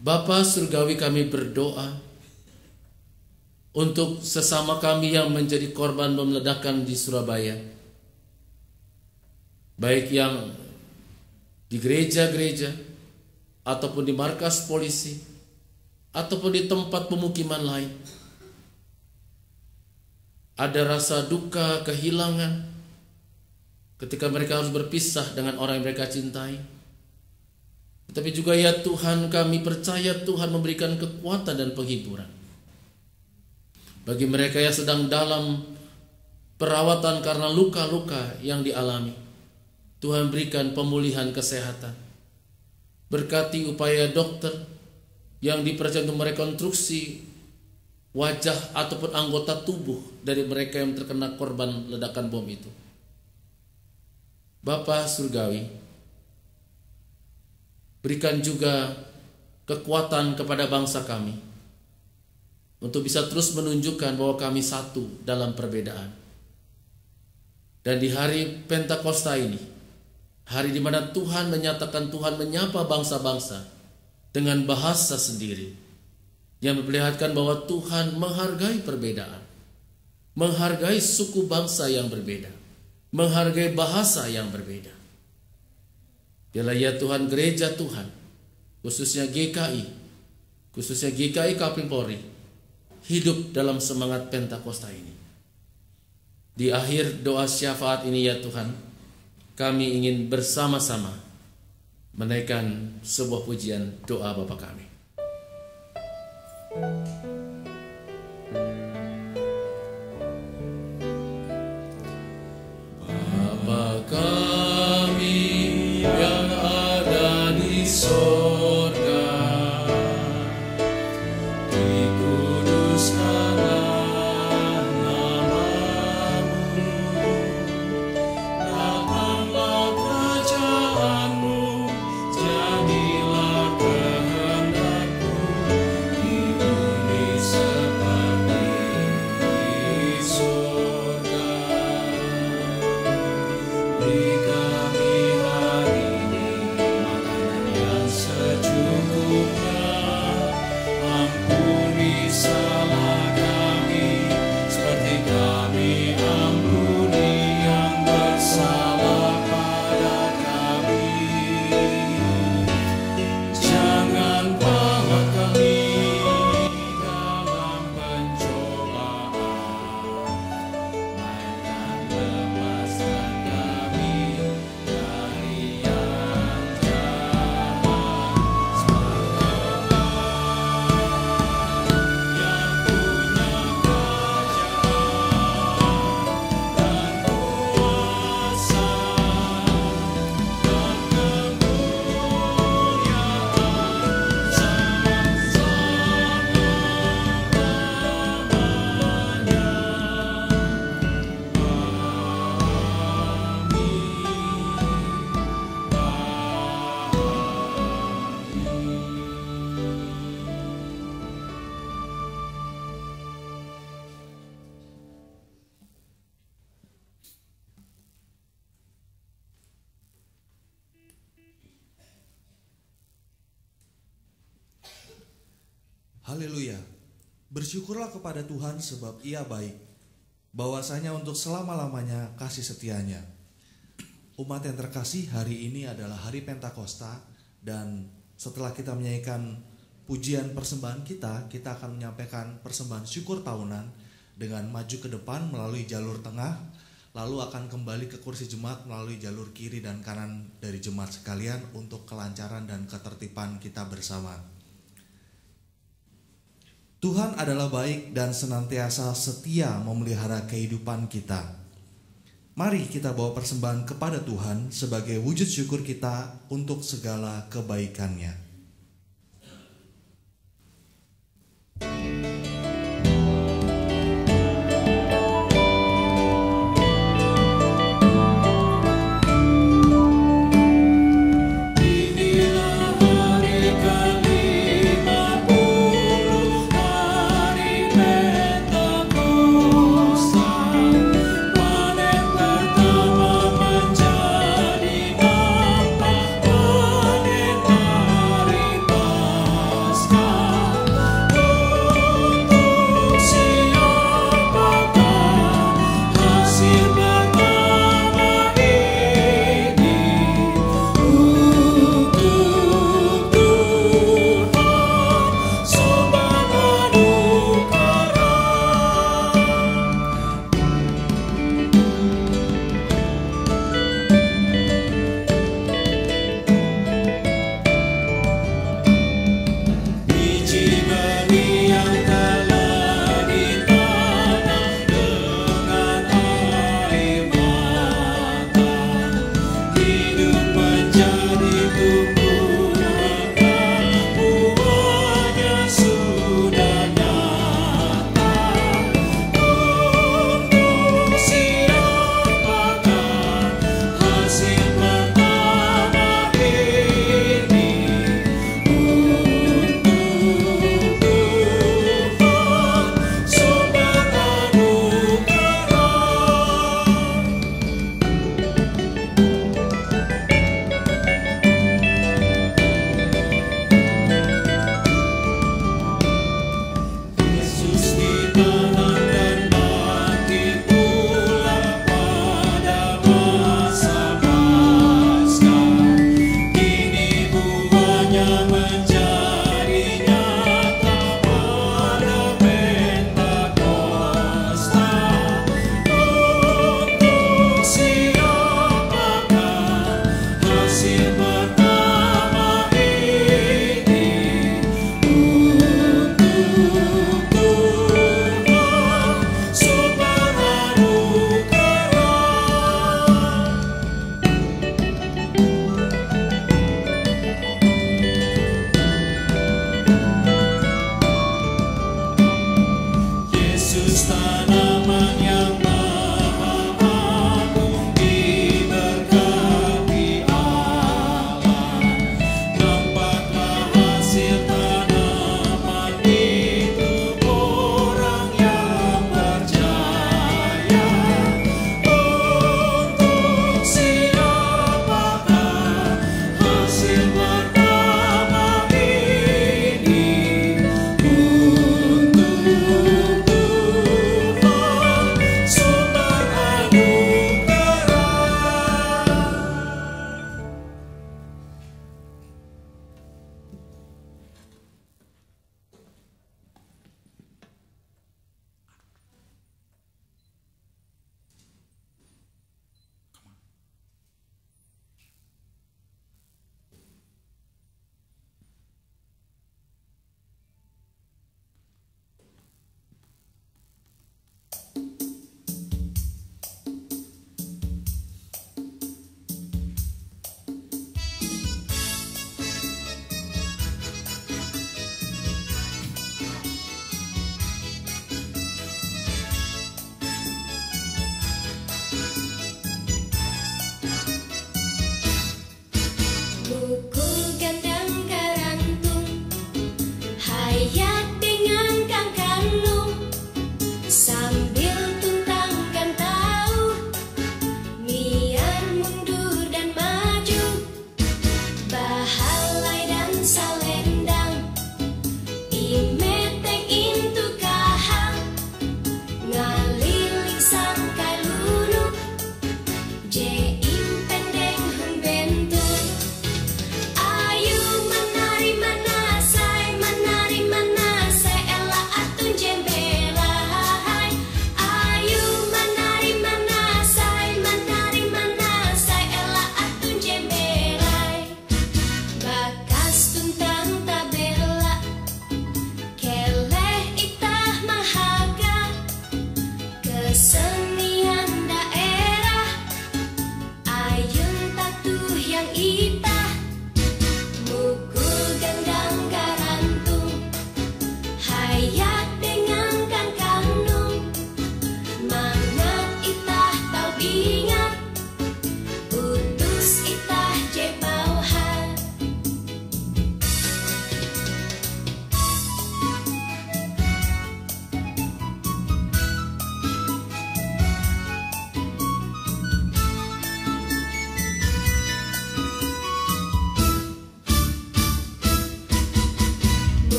Bapa Surgawi, kami berdoa untuk sesama kami yang menjadi korban bom ledakan di Surabaya, baik yang di gereja-gereja ataupun di markas polisi ataupun di tempat pemukiman lain. Ada rasa duka, kehilangan ketika mereka harus berpisah dengan orang yang mereka cintai. Tetapi juga ya Tuhan, kami percaya Tuhan memberikan kekuatan dan penghiburan bagi mereka yang sedang dalam perawatan karena luka-luka yang dialami. Tuhan berikan pemulihan kesehatan. Berkati upaya dokter yang dipercaya untuk merekonstruksi wajah ataupun anggota tubuh dari mereka yang terkena korban ledakan bom itu. Bapa Surgawi, berikan juga kekuatan kepada bangsa kami untuk bisa terus menunjukkan bahwa kami satu dalam perbedaan. Dan di hari Pentakosta ini, hari di mana Tuhan menyatakan Tuhan menyapa bangsa-bangsa dengan bahasa sendiri yang memperlihatkan bahwa Tuhan menghargai perbedaan, menghargai suku bangsa yang berbeda, menghargai bahasa yang berbeda. Biarlah ya Tuhan gereja Tuhan, khususnya GKI Kapling Polri, hidup dalam semangat Pentakosta ini. Di akhir doa syafaat ini ya Tuhan, kami ingin bersama-sama menaikkan sebuah pujian doa Bapa kami. Bapa kami yang ada di sorga, dikuduskanlah namamu, datanglah kerajaanmu, jadilah kehendakmu di bumi seperti di sorga. Beri kami hari ini makanan yang secukupnya, ampuni salah kami seperti kami ampuni yang bersalah pada kami. Jangan bawa kami dalam pencobaan, melainkan lepaskan kami dari yang jahat. Sebab yang punya kerajaan dan kuasa dan kemuliaan Haleluya. Bersyukurlah kepada Tuhan sebab Ia baik, bahwasanya untuk selama-lamanya kasih setianya. Umat yang terkasih, hari ini adalah hari Pentakosta, dan setelah kita menyanyikan pujian persembahan kita akan menyampaikan persembahan syukur tahunan dengan maju ke depan melalui jalur tengah, lalu akan kembali ke kursi jemaat melalui jalur kiri dan kanan dari jemaat sekalian untuk kelancaran dan ketertiban kita bersama. Tuhan adalah baik dan senantiasa setia memelihara kehidupan kita. Mari kita bawa persembahan kepada Tuhan sebagai wujud syukur kita untuk segala kebaikan-Nya. Panen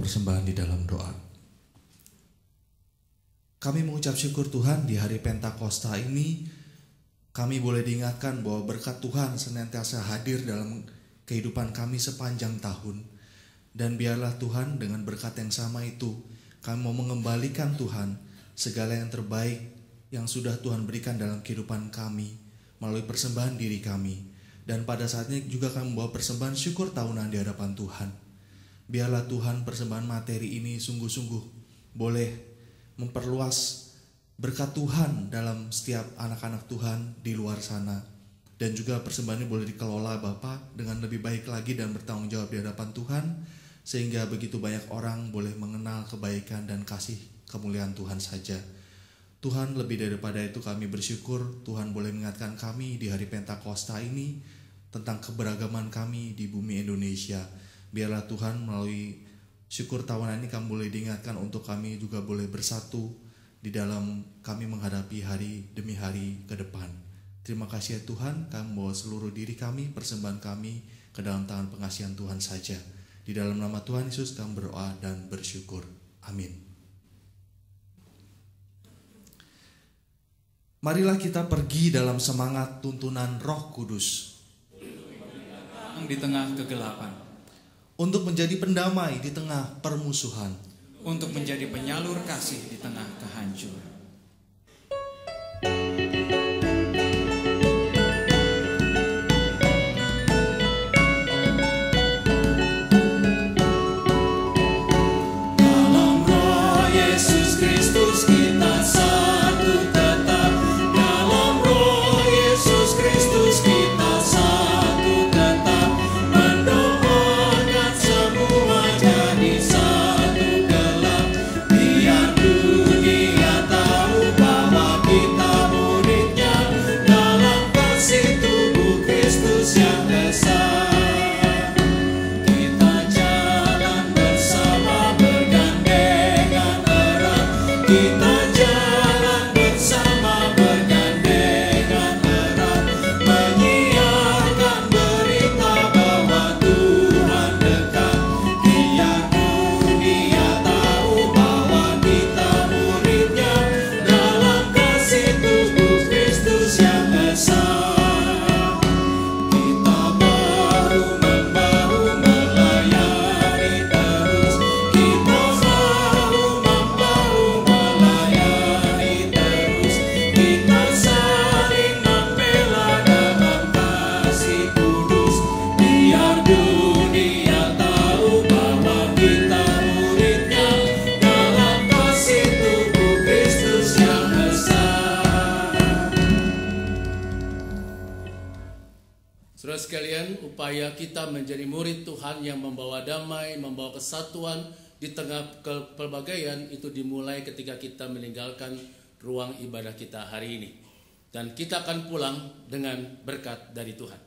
persembahan di dalam doa. Kami mengucap syukur Tuhan di hari Pentakosta ini, kami boleh diingatkan bahwa berkat Tuhan senantiasa hadir dalam kehidupan kami sepanjang tahun. Dan biarlah Tuhan dengan berkat yang sama itu, kami mau mengembalikan Tuhan segala yang terbaik yang sudah Tuhan berikan dalam kehidupan kami melalui persembahan diri kami. Dan pada saatnya juga kami membawa persembahan syukur tahunan di hadapan Tuhan. Biarlah Tuhan persembahan materi ini sungguh-sungguh boleh memperluas berkat Tuhan dalam setiap anak-anak Tuhan di luar sana. Dan juga persembahan ini boleh dikelola Bapa dengan lebih baik lagi dan bertanggung jawab di hadapan Tuhan, sehingga begitu banyak orang boleh mengenal kebaikan dan kasih kemuliaan Tuhan saja. Tuhan, lebih daripada itu kami bersyukur Tuhan boleh mengingatkan kami di hari Pentakosta ini tentang keberagaman kami di bumi Indonesia. Biarlah Tuhan melalui syukur tahunan ini kami boleh diingatkan untuk kami juga boleh bersatu di dalam kami menghadapi hari demi hari ke depan. Terima kasih ya Tuhan, kami membawa seluruh diri kami, persembahan kami ke dalam tangan pengasihan Tuhan saja. Di dalam nama Tuhan Yesus kami berdoa dan bersyukur. Amin. Marilah kita pergi dalam semangat tuntunan Roh Kudus di tengah kegelapan, untuk menjadi pendamai di tengah permusuhan, untuk menjadi penyalur kasih di tengah kehancuran. Dalam Roh Yesus Kristus kita satu tetap. Dalam Roh Yesus Kristus kita satu tetap. Mendoakan semua jadi satu gelap. Biar dunia tahu bahwa kita muridnya. Dalam kasih tubuh Kristus yang besar. Kita jalan bersama bergandengan erat. Kita jalan bersama bergandengan erat. Menyiarkan berita bahwa Tuhan dekat. Biar dunia tahu bahwa kita muridnya. Dalam kasih tubuh Kristus yang besar. Kita bahu-membahu melayani terus. Kita bahu-membahu melayani terus. Kita saling membela dalam kasih kudus. Biar dunia tahu bahwa kita muridnya. Dalam kasih tubuh Kristus yang besar. Saudara sekalian, upaya kita menjadi murid Tuhan yang membawa damai, membawa kesatuan di tengah kepelbagaian itu dimulai ketika kita meninggalkan ruang ibadah kita hari ini. Dan kita akan pulang dengan berkat dari Tuhan.